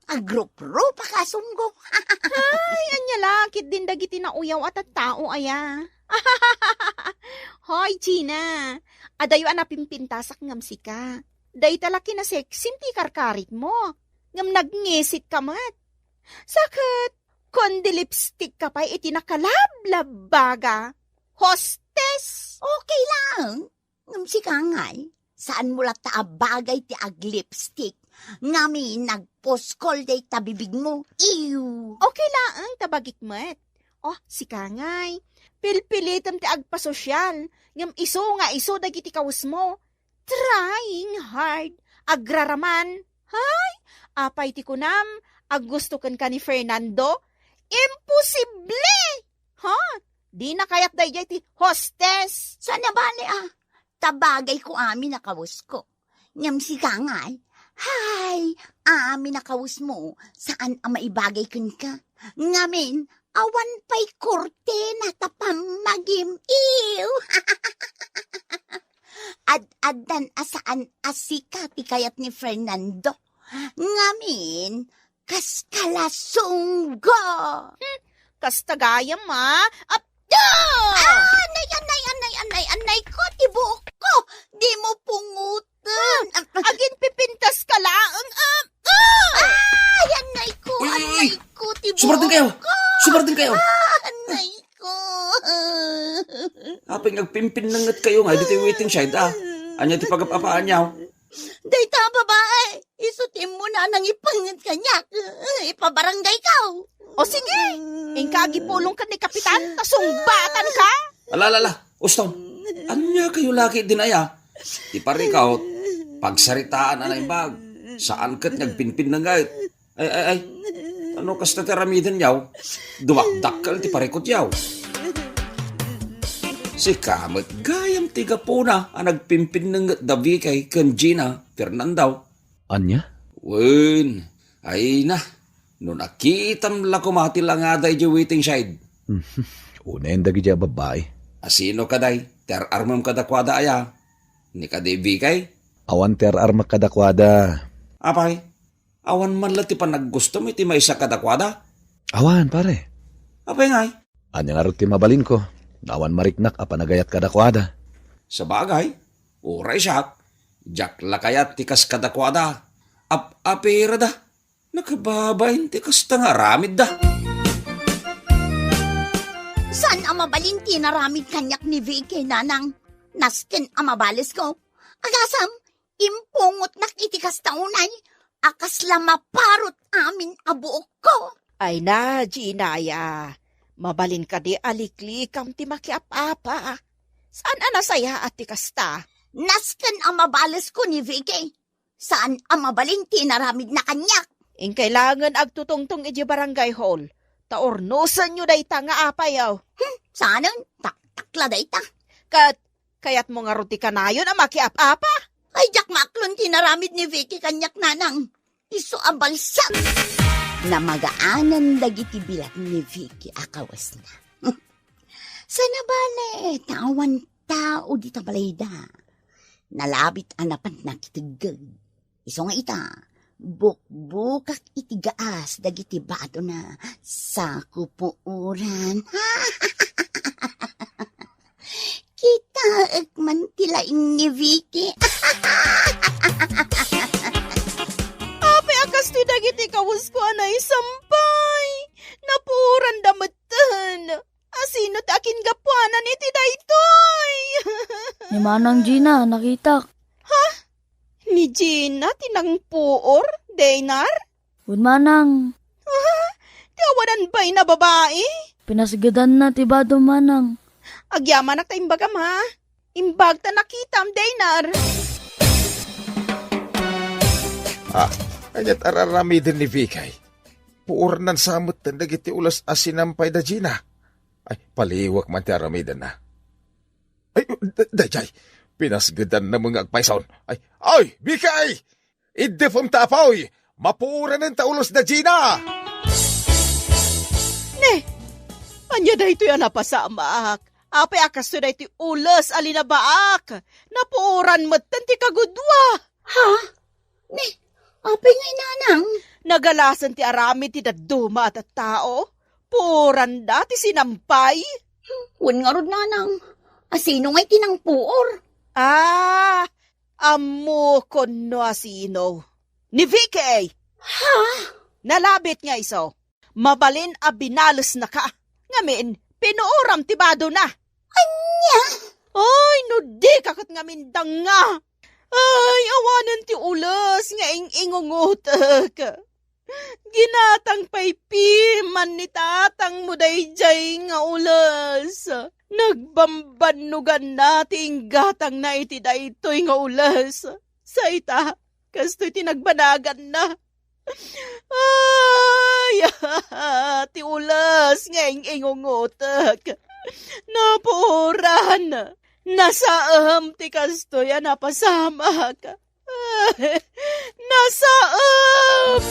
Agrup-rup ka sunggo. Ay, anya lakit din dagiti na uyaw at tao aya. Hoy, Gina. Adayo anapimpintasak ngam sika. Day talaki na sexy ti karkarit mo. Ngam nagngesit ka mat. Sakit, kundi lipstick ka pa iti nakalablab baga. Hostess! Okay lang. Ngam si kangay, saan mo lata abagay ti ag-lipstick? Ngami nagposkol day tabibig mo. Ew! Okay lang, tabagikmat. Oh, si kangay. Pilpilitan ti agpasosyal. Ngam iso nga iso dagiti kawas mo. Trying hard. Agraraman. Hay, apay ti kunam. gusto kan ka ni Fernando? Imposible! Ha? Di na kayat dayjay ti hostess. Sana bali tabagay ko amin na kawus ko. Ngam si Kangay, hay, amin na kawus mo, saan ang maibagay kun ka? Ngamin, awan pa'y korte na tapam magim-iw. Ad-adan asaan asika ti kayat ni Fernando. Ngamin, kas kalasunggo. Kastagayam Anay ko, tibuok ko. Di mo pungutan. agin pipintas ka laang. Anay ko, tibuok Sumartin kayo! Sumartin kayo! Anay ko. Aping nagpimpin ng ngat kayo nga, dito yung waiting shed, Anya ti pagapapaan niyaw. Dayta babae, isutin mo na nang ipangat kanyak. Ipabarangay ka. O sige, ingkagipulong ka ni Kapitan, tasungbatan ka. Alala, Uston, anya kayo laki din aya? Ti parikaw, pagsaritaan anay bag, saan kat nagpinpin ng gayt? Ay, ano kas tataramidan yaw? Dumakdakal ti parikot yaw. Si Kamat gayam tiga po na ang nagpimpin ng dabi kay Gina Fernando. Anya? Wen, ay na, no nakitam la kumati lang nga day di waiting side. Una yung dagi dya babae. Asino kaday, ter armam kadakwada aya. Ni kadebi kay? Awan ter arma kadakwada. Apay, awan man lati pa naggusto mo iti may isa kadakwada? Awan, pare. Apay ngay, Anya nga rin ti mabalin ko. Awan mariknak apanagayat kadakwada. sa bagay, uray siyak, jak lakayat tikas kadakwada. Apira da, nakababayin tikas tangaramid da. Saan ang mabalinti na ramid kanyak ni Vicky nanang? Nasken ang mabalis ko. Agasam, impungot nak itikas taunay. Akas maparot amin abuok ko. Ay na, Ginaya. Mabalin ka di aliklikam ti makiapapa. Saan anasaya at tikasta? Nasken ang mabalis ko ni Vicky. Saan ang mabalinti na ramid na kanyak? Ing kailangan agtutungtong iji barangay hall. Taornosan nyo dayta nga apayaw. Saanan? Takla dayta. Kayat mo nga ruti ka na yun ang makiapapa. Ay, jak maklon tinaramid ni Vicky kanyak nanang. Iso ang balsak. Na magaanan dagiti bilat ni Vicky akawas na. Sana bale, tawan tao di tabalayda. Nalabit anapan nakitigag. Iso nga ita, bukbukak itigaas dagiti bato na sa kupuuran. Kita ekman tilaing ni Vicky. Ape akas ti dagiti kawus ko anay sampay. Napuran damatan. Asino takin gapuanan iti daytoy. Ni Manang Gina, nakita. Ni Gina tinangpuor, Daynar? Good Manang, Kawanan ba'y na babae? pinasigadan na tibado Manang. Agyaman na tayong bagam ha. Imbag ta nakitam, Daynar. Kanyat araramidin ni Vikay. Puurnan samot na dagiti ulas asinampay da Gina. Ay, paliwak man ti aramidan na. Ay, dayjay, pinasgadan na mga agpaisaon. Ay, Vikay! Idefom tapaw, mapuuran ng taulos da Gina! Anya da ito yan napasamak. Apay akas to da ito ulas alinabaak. Napuuran mo tanti kagudwa. Ha? Apay nga nanang. Nagalasan ti arami ti daduma at tao. Puran da ti sinampay. Wan nga rod nanang. Asino nga'y tinangpuor? Amo kono asino. Ni Vicky! Ha? Nalabit nga iso. Mabalin a binalos na ka. Ngamin, pinuuram tibado na. Anya? Ay, no di kakot ngamin danga. Ay, awanan ti ulas nga ingungutak. Ginatang paypiman ni tatang mo dayjay nga ulas. Nagbambanugan nating gatang na iti daytoy nga ulas. Sa ita, kasto'y tinagbanagan na. Ay, ti ulas nga ingungutak. Napuran. Nasaam ti kastoya napasama ka. Ay, nasaam!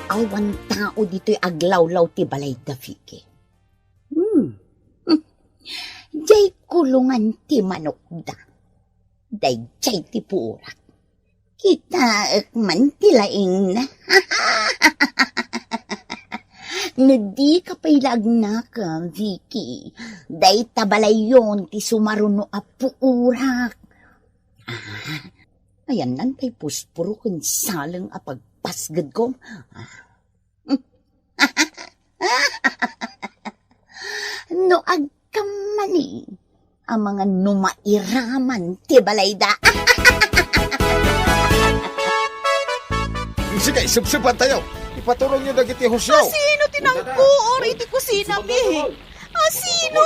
Awan tao dito'y aglawlaw ti balay da Vicky. Jay kulungan ti manok da. Day jay ti purak. Kita man ti laing na. No di ka pailagna ka, Vicky. Day tabalay yon ti sumaruno a puurak. Ayan nan kay puspuro kun salang a pagpasgad ko. No agkamani ang mga numairaman ti balayda. Sige, subsuban tayo. Ipaturong nyo dagiti husyaw. Asino tinangpuor iti kusina mi? Asino?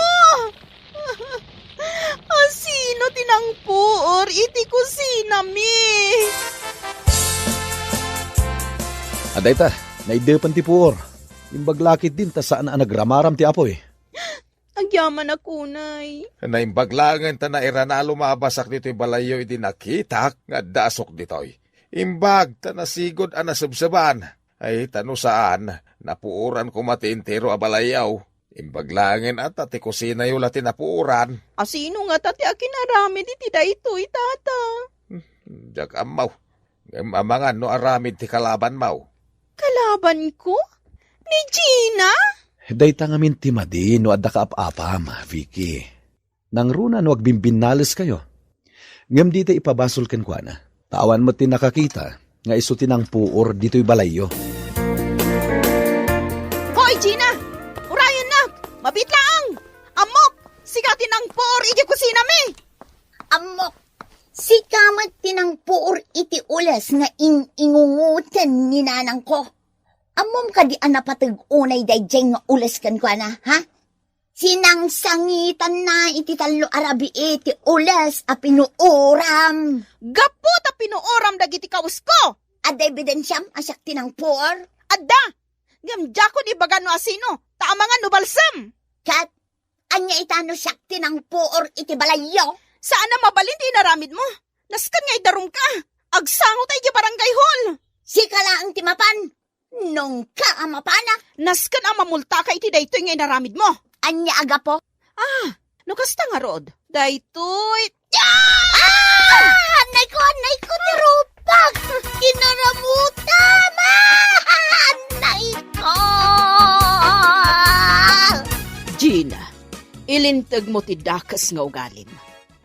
Asino tinangpuor iti kusina mi? Aday ta, naidepan ti puor. Imbaglakit din ta saan ang nagramaram ti apoy. Agyaman ako, nay. Naimbaglangan ta na iranalo mabasak dito'y balayo iti nakitak nga dasok dito'y. Imbag ta nasigod ang nasubsaban. Ay tano saan, napuuran ko matintero a balayaw. Imbaglangan at ti kusina yung lati napuuran. Asino nga tati akinarami di daytoy tata? Diyak amaw. Amangan no aramid ti kalaban maw. Kalaban ko? Ni Gina? Day tangamin ti madi no adda ka apapam, Vicky. Nang runa no agbimbinalis kayo. Ngam dito ipabasol ken kuana. Tawan mo tin nakakita nga isuti ng puor dito'y balayo. Hoy, Gina! Urayan na! Mabitlaang! Amok! Sigatin ang puor iti kusina mi! Amok, si kamat tinang puor iti ulas nga ingungutan ni nanang ko. Amom ka di anapatag unay dayjay nga ulas kan kwa na, ha? Sinang sangitan na iti talo arabi iti ulas a pinuuram. Gapo ta pinuuram dagiti kaus ko! Ada ebidensyam asak tinang puor? Adda! Ngamdya ko di baga no asino, taamangan no balsam! Kat, anya itano siyak tinang puor iti balayo? Saan na mabalin di naramid mo? Naskan nga idarum ka! Agsango tayo di barangay hall! Sikala ang timapan! Nung ka amapanak! Naskan ang mamulta ka iti daytoy nga inaramid mo! Anya aga po? No kasta nga rod? Daytoy... Anay ko, tirupag! Kinaramutam! Anay ko! Gina, ilintag mo ti dakas nga ugalim.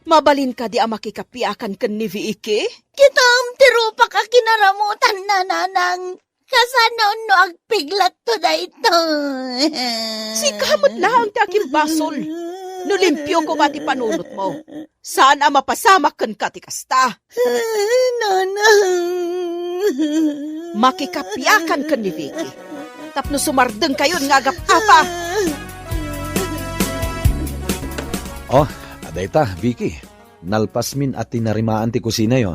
Mabalin ka di ang makikapiakan kan ni Vicky? Kitam tirupak ka kinaramutan na nanang. Kasanoon no agpiglat to dayto. Si kamot lang ti aking basol. Nulimpyo ko ba ti panunot mo? Saan ang mapasamak kan ka ti kasta? Nanang. Makikapiakan kan ni Vicky. Tapno sumardeng kayo nga agap-apa. Oh, aday ta, Vicky. Nalpas min at tinarimaan ti kusina yo.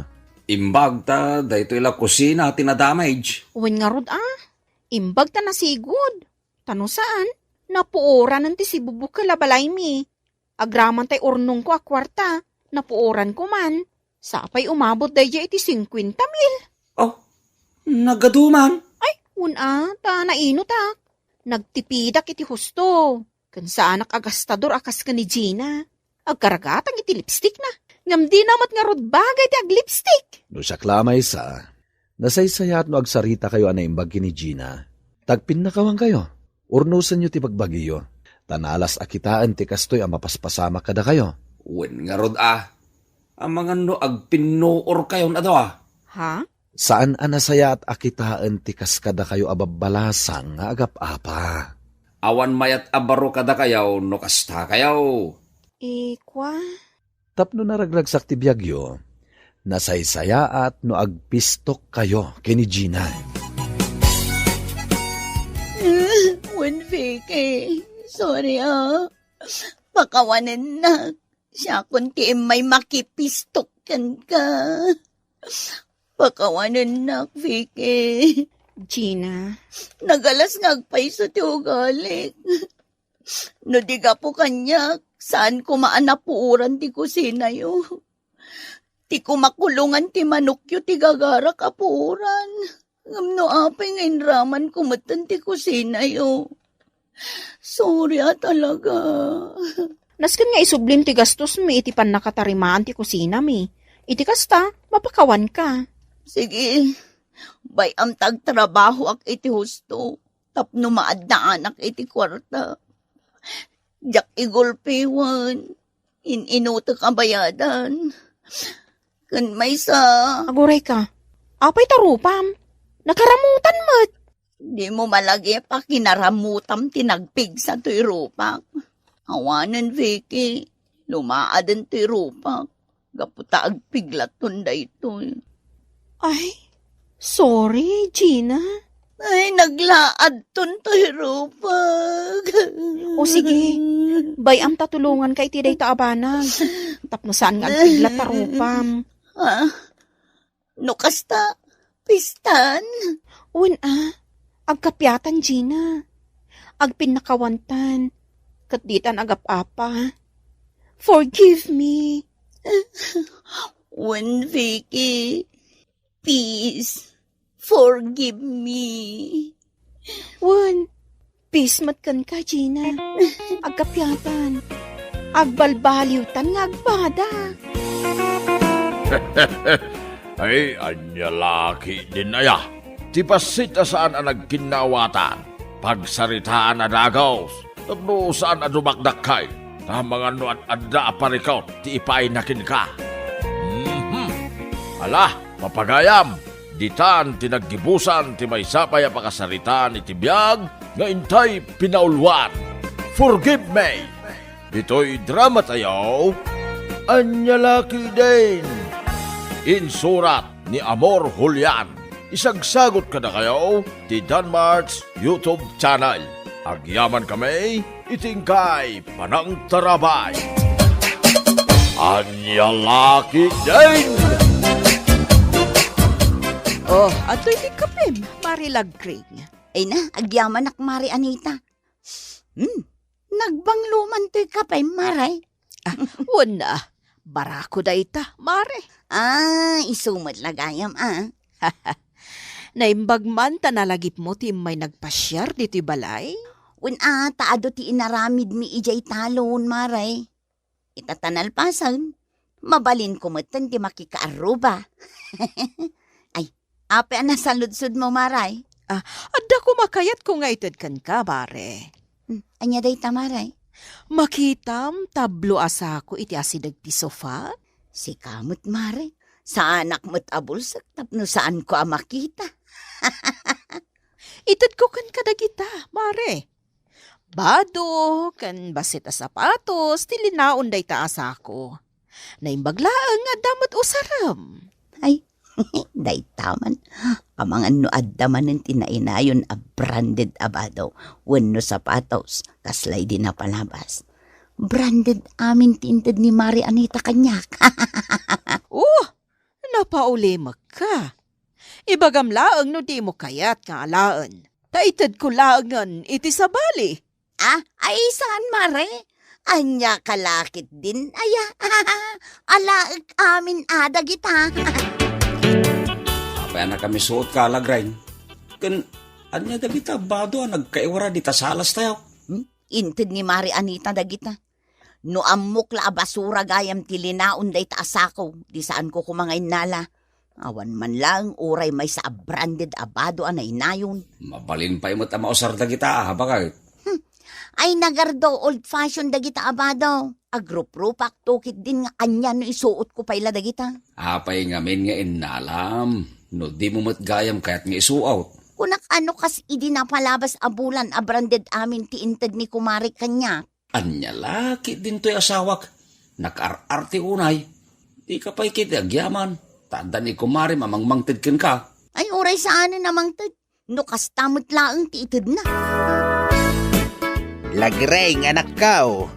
Imbag ta, dahito ila kusina tinadamage. Uwan nga rod Imbag ta nasigod. Tano saan? Napuoran nanti si bubuk kalabalay mi. Agraman tay urnong ko a kwarta. Napuoran ko man. Sapay umabot daya iti 50,000. Oh, nagaduman. Ay, ta naino tak. Nagtipidak iti husto. Kansaanak agastador akas ka ni Gina. Agkaragatang iti lipstick na. Ngam di namat nga rod bagay ti ag-lipstick. No siya klamay sa, nasaysayat no agsarita kayo anaimbag ni Gina. Tagpin na kawang kayo. Urnusan nyo ti pagbagiyo. Tanalas akitaan ti kastoy ang mapaspasama kada kayo. Wen nga rod ang mga no agpinuor kayo na daw Ha? Saan anasaya at akitaan ti kaskada kayo ababalasang nga agap-apa. Awan mayat abaro kada kayaw no kasta kayaw. Kwa? Tapno naragragsak ti biyagyo, nasaysaya at no agpistok kayo kini Gina. When Vicky, sorry pakawanan na. Siya kun ti may makipistok kan ka. Pakawanan na, Vicky. Gina, Nagalas ngagpay sa ti ugalik. No di ka po kanya, saan ko maanapuuran ti kusina yo? Ti kumakulungan ti manukyo ti gagara kapuuran. Ngamno apay ngayon raman kumatan ti kusina yo. Sorry talaga. nasken nga isublin ti gastos mi iti pan nakatarimaan ti kusina mi. Iti kasta, mapakawan ka. Sige, bayam tagtrabaho ak iti husto. Tapno maad na anak iti kwarta. Jak igulpiwan. Inutak ang bayadan. Kan may sa... Aguray ka, apay tarupam. Nakaramutan mo't. Di mo malagi pa kinaramutam tinagpig sa to'y rupak. Awanan, Vicky. Lumaadan to'y rupak. Gaputa agpiglat tunda ito. Ay, sorry, Gina. Ay, naglaad ton to'y rupak. O sige, bayam tatulungan kay tiday taabanag. Tapno saan nga agpiglat tarupam. Ha? No kasta, pistan. Agkapyatan, Gina. Agpinakawantan. Katditan agap-apa. Forgive me. When Vicky, please, forgive me. Peace matkan ka, Gina. Agkapyatan. Agbalbaliwtan nga agbada. Ay, anya laki din aya. Ti pasita saan ang nagkinawatan. Pagsaritaan na dagaws. Tapno saan ang dumakdak kay. Na mga nuan adda aparikaw. Ti ipainakin ka. Ala, mapagayam. Ditan tinaggibusan ti may sapay a pakasaritaan iti biyag nga intay pinaulwan. Forgive me. Dito'y drama tayo. Anya laki din. Insurat ni Amor Julian. Isagsagot ka na kayo ti Danmarks YouTube channel. Agyaman kami, itingkay panang tarabay. Anya laki din! Oh, ato'y di kapim, marilagkring. Ay na, agyaman ak Mari Anita. Nagbangluman to'y kapay, Maray. Wala, barako da ita, Mare. Isumat lagayam, Naimbagman ta nalagip mo ti may nagpasyar dito'y balay? Taado ti inaramid mi ijay talon, Maray. Itatanalpasan, mabalin kumatan ti makikaaruba. Ay, ape na saludsud mo, Maray. Adda ko makayat ko nga itad kan ka, Mare. Anya day ta, Maray? Makitam tablo asa ko iti asidag ti sofa? Si kamot, Mare. Sa anak mo't abulsak, tapno saan ko makita. Itad ko kan kadagita, Mare. Bado, kan basit a sapatos, tilinaon day taas ako. Naimbaglaang nga damot usaram. Ay, day taman. Kamangan no addaman ng tinainayon a branded abado. Wenno sapatos, kaslay din na palabas. Branded amin tintad ni Mari Anita kanyak. Napaulimak ka. Ibagam laang no di mo kayat nga alaan. Taitad ko laangan iti sabali. Ay saan, Mare? Anya kalakit din, aya. Alaag amin adagita. Apay na kami suot ka, Lagrain. Kan, anya dagita, bado nagkaiwara dita salas tayo. Intid ni Mari Anita dagita. No amok la basura gayam tilinaon day taasako. Di saan ko kumangay nala. Awan man lang, uray may sa branded abado anay nayon. Mabalin pa imot ang mausar dagita, bakit? Ay nagardo, old-fashioned dagita abado. Agrup-rupak, tukit din nga anya no isuot ko paila dagita. Apay ngamin nga inalam. No di mo matgayam kaya't nga isuaw. Kunak ano kas idi na palabas abulan a branded amin ti intad ni kumari kanya. Anya laki din to'y asawak. Nakar-arte unay. Di ka pa'y kiti agyaman. Tanda ni kumari mamangmangtid kin ka. Ay uray saan namang tad. No kastamot laang ti itad na. Lagreng, anak kao.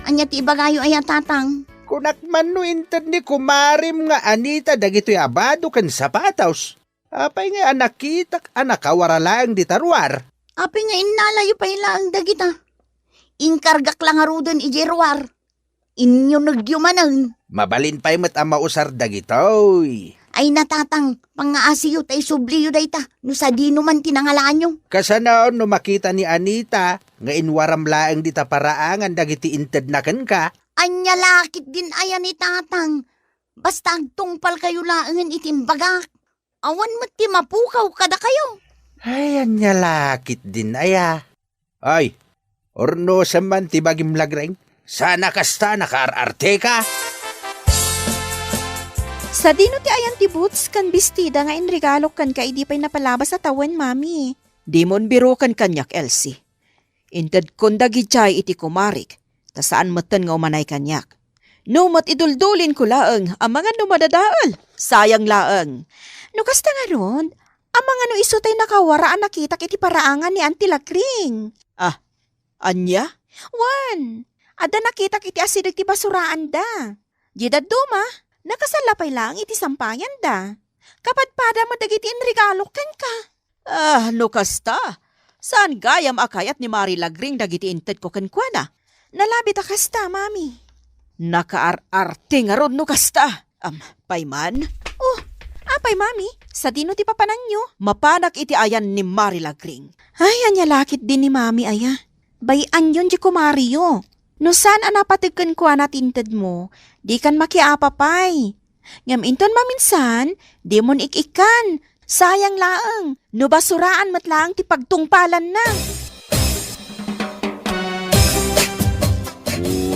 Anya ti ibagayo ay tatang. Kunak man no inted ni kumarim nga Anita dagito'y abado kan sapatos. Apay nga anak kitak anak kawaralaang di tarwar. Api nga inalayo pa ilang dagita. Inkargak lang arudan ijerwar. Inyo nagyumanan. Mabalin pa'y mat ang mausar dagitoy. Ay natatang, pangaasiyo tay subliyo dayta. No sa di naman tinangalanyo. Kasanaon no makita ni Anita nga inwaram laang di taparaangan dagiti inted na ka. Anya lakit din ayan ni tatang. Basta agtungpal kayo laangan itimbagak. Awan mo ti mapukaw kada kayo. Ay, anya lakit din aya. Ay, orno sa man ti bagim lagreng. Sana kasta nakaararte ka. Sa dino ti ayan ti boots kan bestida nga inregalo kan ka idi pa'y napalabas sa tawan, mami. Di mon biro kan kanyak, Elsie. Inted kundagi chay iti kumarik, ta saan matan nga umanay kanyak. No mat iduldulin ko laeng, ang mga numadadaal. Sayang laeng. No kasta nga ron, ang mga no iso tay nakawaraan nakita iti paraangan ni Auntie Lagring. Ah, anya? Wan, ada nakita iti asidag ti basuraan da. Jidad duma, nakasalapay lang iti sampayan da. Kapadpada mo dagiti inregalo ken ka. Ah, no kasta. Saan gayam akayat ni Mari Lagring dagiti inted ko ken kuana? Nalabi ta kasta, mami. Nakaar-arte nga ron no kasta. Payman? Oh, apay mami, sa dino ti papanan nyo, mapanak iti ayan ni Mari Lagring. Ay, anya lakit din ni mami aya. Bayan yun di kumariyo. No saan anapatigkan ko tinted mo, di kan makiapapay. Ngam inton maminsan, di mon ikikan. Sayang laang, no basuraan matlaang ti pagtungpalan na.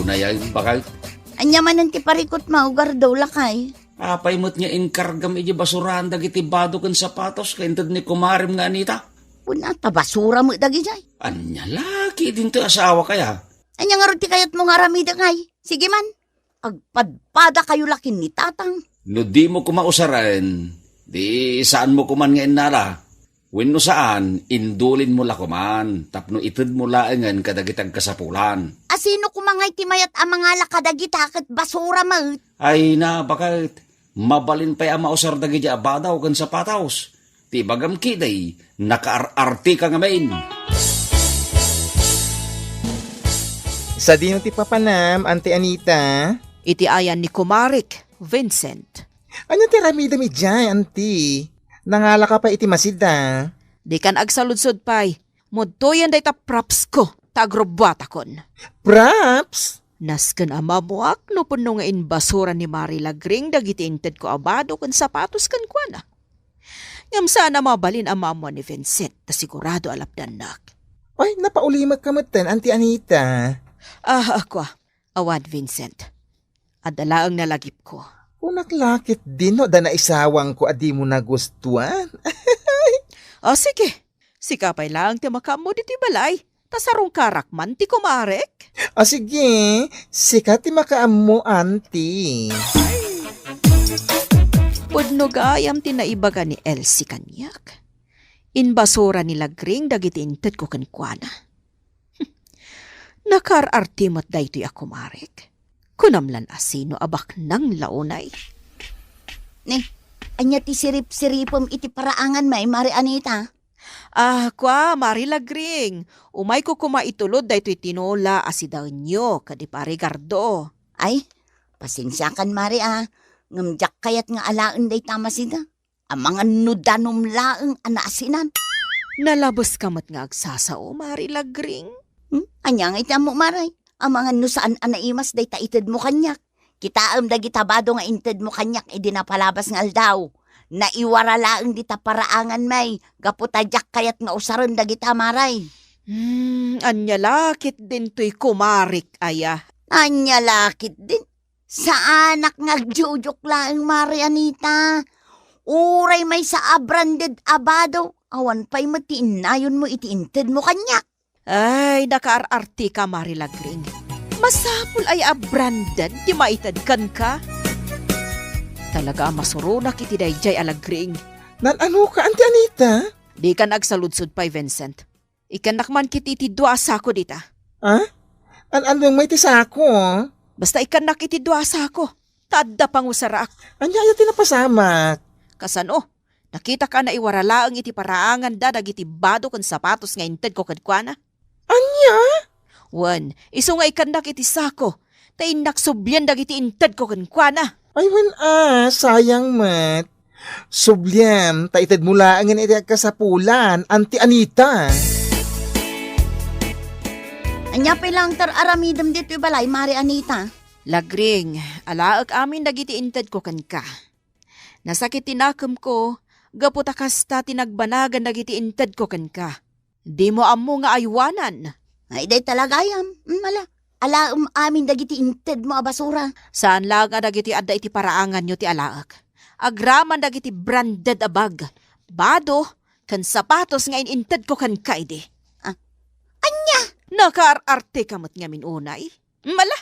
Na yan, bakal? Anya man ti parikot maugar daw lakay. Apay mo't nga inkargam iji basurahan dagiti bado kan sapatos kaintad ni kumarim nga Anita. Puna ta basura mo dagi jay. Anya laki din to asawa kaya. Anya nga ruti kayat mo nga ramida ngay. Sige man, agpadpada kayo lakin ni tatang. No di mo kumausaran, di saan mo kuman nga inala. Wenno saan, indulin mo la kuman, tapno itud mo laengan kadagitag kasapulan. Asino kumangay timayat ang mga lakadagita kat basura mo? Ay na, bakit? Mabalin pa'y amausar dagi di abadaw kan sapataws. Ti bagam kiday, nakaar-arti ka nga main. Sa dino ti papanam, Auntie Anita? Iti ayan ni Kumarik, Vincent. Ano ti ramida mi dyan, Auntie? Nangala ka pa iti masida. Di kan agsaludsod pa'y, mudtoyan day ta props ko, tagrobata kon. Props? Nasken amamuak no puno nga inbasura ni Mari Lagring dagiti inted ko abado kan sapatos kan kuana. Ngam sana mabalin amamo ni Vincent ta sigurado alapdan nak. Ay, napaulimag ka matan, Auntie Anita. Ah, ako, awad Vincent. Adalaang nalagip ko. Unaklakit din no, da naisawang ko adi mo nagustuhan. O sige, sikapay lang ti makamo diti balay. Tasarong karakman ti kumarek. O sige, sikat ti makaam mo, Auntie. Pudno gayam ti naibaga ni Elsie kanyak. Inbasura ni Lagring dagiti inted ko kankwana. Nakar-artimot daytoy ako marek. Kunamlan asino abak nang launay. Ni, anya ti sirip-siripom iti paraangan may Mari Anita. Ah, kwa, Mari Lagring. Umay ko kumaitulod daytoy tinola asidaw nyo, kadi pare Gardo. Ay, pasensya kan Mari Ngamjak kayat nga alaan day tama sida. Ang mga nudanom laeng anaasinan. Nalabos kamat nga agsasao, Mari Lagring. Anya nga ita mo, Maray. Ang mga nusaan anaimas day taited mo kanyak. Kitaam da gitabado nga inted mo kanyak idinapalabas nga aldaw. Naiwara laeng di taparaangan may. Gaputadyak kayat nga usaron da gita, Maray. Anya lakit din to'y kumarik, aya. Anya lakit din. Sa anak ngagjujuk laeng, Mari Anita. Uray may sa abranded abado. Awan pa'y matiinayon mo itiinted mo kanyak. Ay, nakaar-arti ka, Mari Lagring. Masapul ay abranded, di maitad kan ka. Talaga masurunak iti dayjay Alagring. Ano ka, Auntie Anita? Di ka nagsaludsod pa'y Vincent. Ikan nakman kiti iti dua asako dita. Ha? Anong may tisako? Basta ikanak iti duasa ko. Tadda pang usarak. Anya iti napasamak. Kasano? Nakita ka na iwaralaang iti paraangan da dagiti bado kan sapatos nga inted ko kadkwana? Anya? Wan, iso nga ikanak iti sako. Tay naksubyan dagiti inted ko kadkwana. Ay wan sayang mat. Sublyan, taitad mula ang iti kasapulan, Auntie Anita. Anya pa lang aramidam dito balay, Mari Anita. Lagring, alaak amin dagiti inted ko kan ka. Nasakit tinakam ko, gaputa kasta tinagbanagan dagiti inted ko kan ka. Di mo amo nga aywanan. Ay, day talagayam. Alaam amin dagiti inted mo a basura. Saan lang dagiti adda iti paraangan nyo ti alaak? Agraman dagiti branded a bag. Bado, kan sapatos nga ininted ko kan ka ide. Anya? Nakaar-arte kamot ngamin unay. Mala,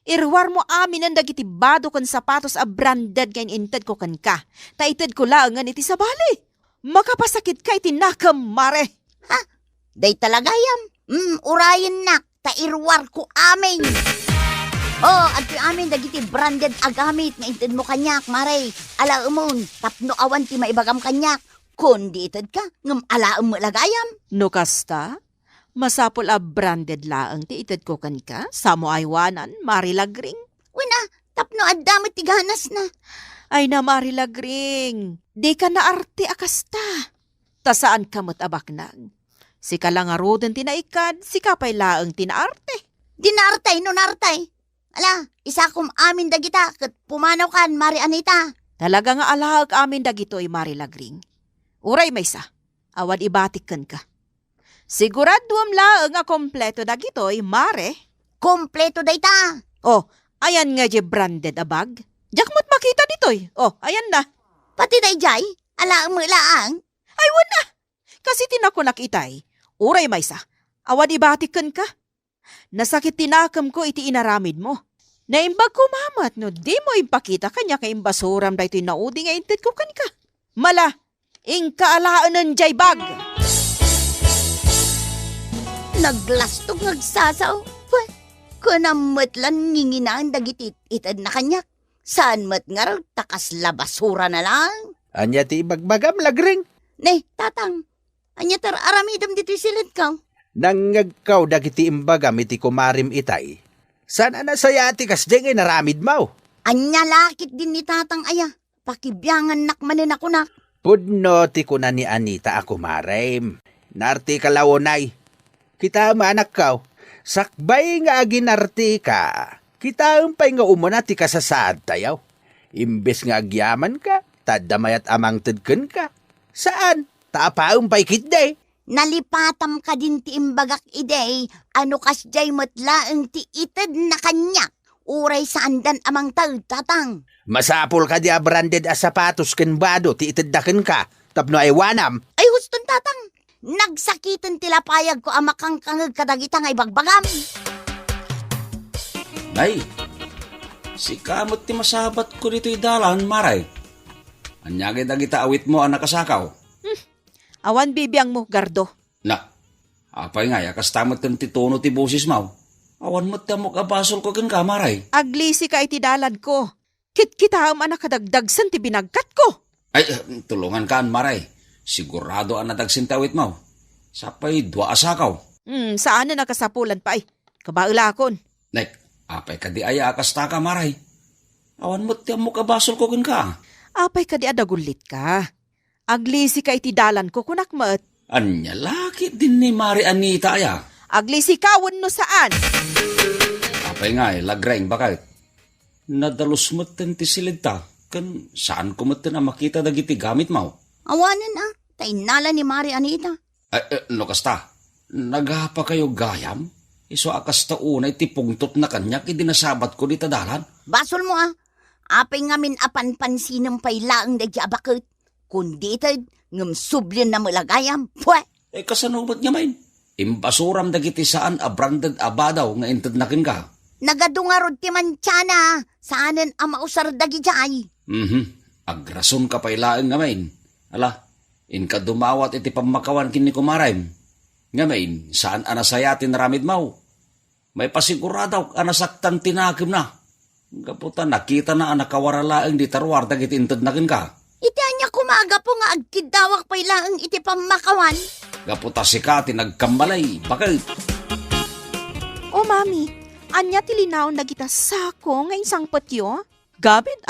irwar mo amin ang dagiti bado kan sapatos a branded nga ininted ko kan ka. Taited ko langan iti sabali. Makapasakit ka iti nakam, mare. Ha? Day talagayam. Urayan nak. Tairwar ko amin. At amin dagiti branded agamit nga inted mo kanyak, Mare. Alaamon, tapno awan ti maibagam kanyak. Kundi ited ka, ngam alaam mo lagayam. No kasta, masapol a branded laang ti ited ko kan ka, samo aywanan, Mari Lagring. Wala, tapno adamit ti ganas na. Ay na Mari Lagring, di ka na arte akasta. Ta saan kamot abaknang? Si kalangaroden tinaikad, si kapay laang tinaarte. Dinartay no nartay. Ala, isa kum amin dagita, kat pumanaw kan, Mari Anita. Talaga nga alahag amin dagitoy, Mari Lagring. Uray may sa, awan ibatik kan ka. Siguraduam laang nga kompleto dagitoy, Mare. Kompleto dayta. Oh, ayan nga je branded a bag. Jakmot makita ditoy. Oh, ayan na. Pati dayjay, alaang mo laang. Ay, wala. Kasi tinako nakitay. Uray may sa, awan ibatik kan ka. Nasakit tinakam ko iti inaramid mo. Naimbag ko mamat no, di mo impakita kanya kay imbasuram da ito'y naudi nga inted ko kan ka. Mala, ingkaalaan ng jay bag. Naglastog nagsasaw. Kunamot lang nginginaan dagitit itad na kanyak. Saan mat nga raw takas labasura na lang. Anya ti ibagbagam lagring. Ne, tatang. Anya tar aramidam dito silid kang. Nangagkaw dagiti imbagam iti kumarim itay. Saan na sayati kas dengay naramid mau? Anya lakit din ni tatang aya. Pakibyangan nakmanin ako nak. Pudno ti kuna ni Anita ako marim. Narti kalawonay. Kita maanak kaw. Sakbay nga aginarti ka. Kita umpay nga umuna ti kasasaad tayaw. Imbes nga agyaman ka, tadamayat amang tedken ka. Saan? Taapaong kitday. Nalipatam ka din ti imbagak idey, ano kasjay matlaang ti ited na kanyak, uray sa andan amang tatang. Masapol ka di a branded a sapatos ken bado ti ited da ken ka, tapno ay wanam. Ay huston tatang, nagsakitan tilapayag ko amakang kangag kadagita nga ibagbagam. Nay, si kamot ti masabat ko dito dalan, Maray. Anyagay dagita awit mo ang nakasakaw. Awan bibiyang mo, Gardo. Na, apay nga, yakas tamot kan ti tono ti bosis mo. Awan mo tamok abasol ko ken ka, Maray. Aglisi ka iti dalad ko. Kit-kita ang anak kadagdagsan ti binagkat ko. Ay, tulungan kaan, Maray. Sigurado ang nadagsintawit mo. Sapay, dua asakaw. Saan na nakasapulan pa ay? Kabaulakon. Nek, apay ka di aya akas taka, Maray. Awan mo tamok abasol ko ken ka. Apay ka di adagulit ka. Aglisi ka iti dalan ko kunak mat. Anya laki din ni Mari Anita aya. Aglisi ka no saan? Apay nga lagreng bakit? Nadalos mo ti silid ta. Kan saan ko mo na makita dagiti gamit mo? Awanan tainala ni Mari Anita. No kasta, naghapa kayo gayam? Iso akas taunay ti pungtot na kanyak idinasabat ko di tadalan. Basol mo apay ngamin apan pansinang pailaang da bakit. Kundi itad, ngam sublin na malagayam, pwe! Kasanubat nga main. Imbasuram dagiti saan a branded abadaw nga intad nakin ka. Nagadungarod ti mantyana, saanan ang mausar dagi jay. Agrason ka pailaang nga main. Ala, inka dumawat iti pamakawan kini kumaraym. Nga main, saan anasayatin ramid mau? May pasiguradaw ka nasaktan tinagim na. Gaputan, nakita na ang nakawaralaang di tarwar dagiti intad na ka. Iti anya kumaga po nga agkidawak pa ilaang iti pamakawan. Gaputa si Kati nagkambalay. Bakit? O mami, anya tilinaw na kita sako nga isang patyo? Gabid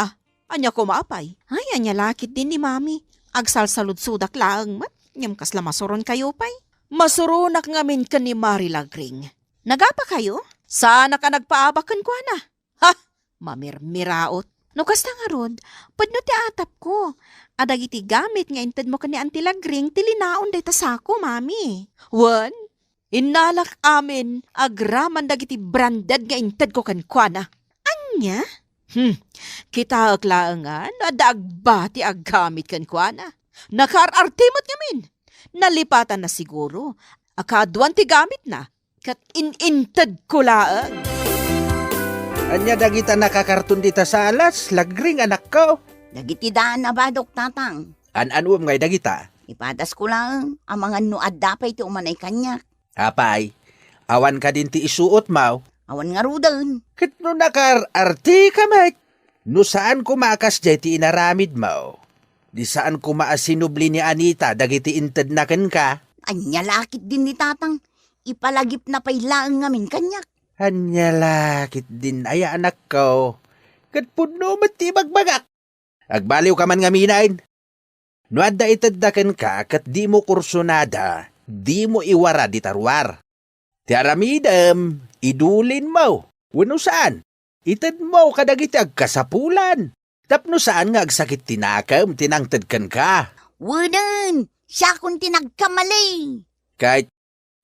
anya kumapay. Ay, anya lakit din ni mami. Agsalsalud sudak laang mat. Ngam kasla masuron kayo pay. Masurunak ngamin ka ni Mari Lagring. Nagapa kayo? Sana ka nagpaabakan ko na. Ha! Mamirmiraot. No kasta nga rod, padno ti atap ko. Adag iti gamit nga inted mo ka ni Auntie Lagring tilinaon day tasako, mami. Wan, inalak amin agraman dagiti branded nga inted ko kankwana. Anya? Kita aklaangan, adagba ti aggamit kankwana. Nakarartimot ngamin. Nalipatan na siguro. Akadwan ti gamit na. Kat ininted ko laang. Anya dagita nakakartun dita sa alas, Lagring anak ko. Dagiti daan na badok tatang. An-anuam ngay dagita? Ipadas ko lang ang mga nuad dapay ti umanay kanyak. Apay, awan ka din ti isuot mau. Awan nga rudan. Kat no nakar-arti ka mat. No saan kumakas jay ti inaramid mau. Di saan kumaasinubli ni Anita dagiti inted na ka. Anya lakit din ni tatang. Ipalagip na pailaang ngamin kanyak. Anya lakit din ay anak ko. Kat puno mati magbagak. Agbaliw ka man nga minain. No adda itaddakan ka kat di mo kursunada, di mo iwara di tarwar. Ti aramidam, idulin mo. Wano saan? Itad mo kadagiti agkasapulan. Tapno saan nga agsakit tinakam, tinangtadkan ka. Wanan, siya kung tinagkamali. Kahit,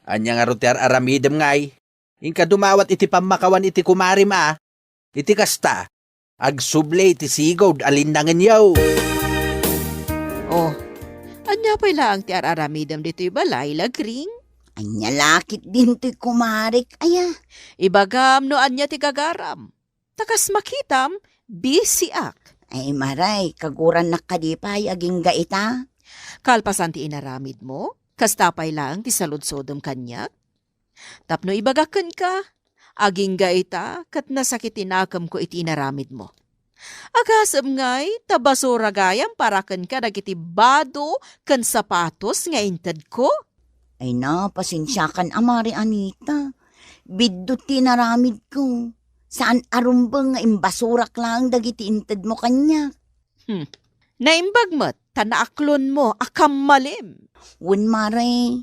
anya nga roter aramidam ngay. Inka dumawat iti pamakawan iti kumarim iti kasta, agsuble iti sigod alindangan yaw. Oh, anya pa lang ti araramidam dito'y balay, Lagring? Anya lakit din to'y kumarik, aya. Ibagam no anya ti gagaram. Takas makitam, busy ak. Ay maray, kaguran nakadipay aging gaita. Kalpasan ti inaramid mo, kastapay lang ti saludsodom kanyak. Tapno ibagakan ka, aging gaita, kat nasakit tinakam ko iti inaramid mo. Agasam ngay, tabasura gayam parakan ka dagiti bado kan sapatos nga inted ko. Ay na, pasensyakan amari Anita. Biddo tinaramid ko. Saan arumbang nga imbasurak lang dagiti inted mo kanya. Naimbagmat, tanaaklon mo, akam malim. Wen mare,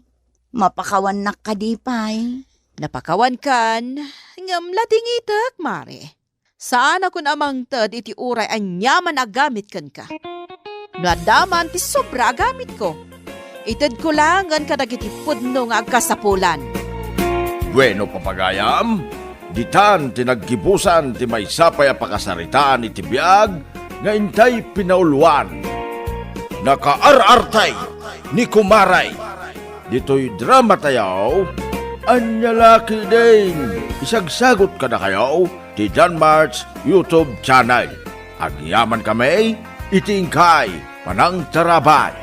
mapakawan na kadipay. Napakawan kan, ngam latingitak, mare. Saan ako namang tad iti uray anyaman agamit kan ka. Nadaman ti sobra agamit ko. Itad ko lang ang kadagiti pudno nga agkasapulan. Bueno, papagayam, ditan tinaggibusan ti may sapay a pakasaritaan iti biag nga intay pinauluan. Nakaarartay ni Kumaray. Dito'y drama tayaw, anya laki din. Isagsagot ka na kayo ti John March YouTube channel. Agyaman kami, itingkay, panang tarabay.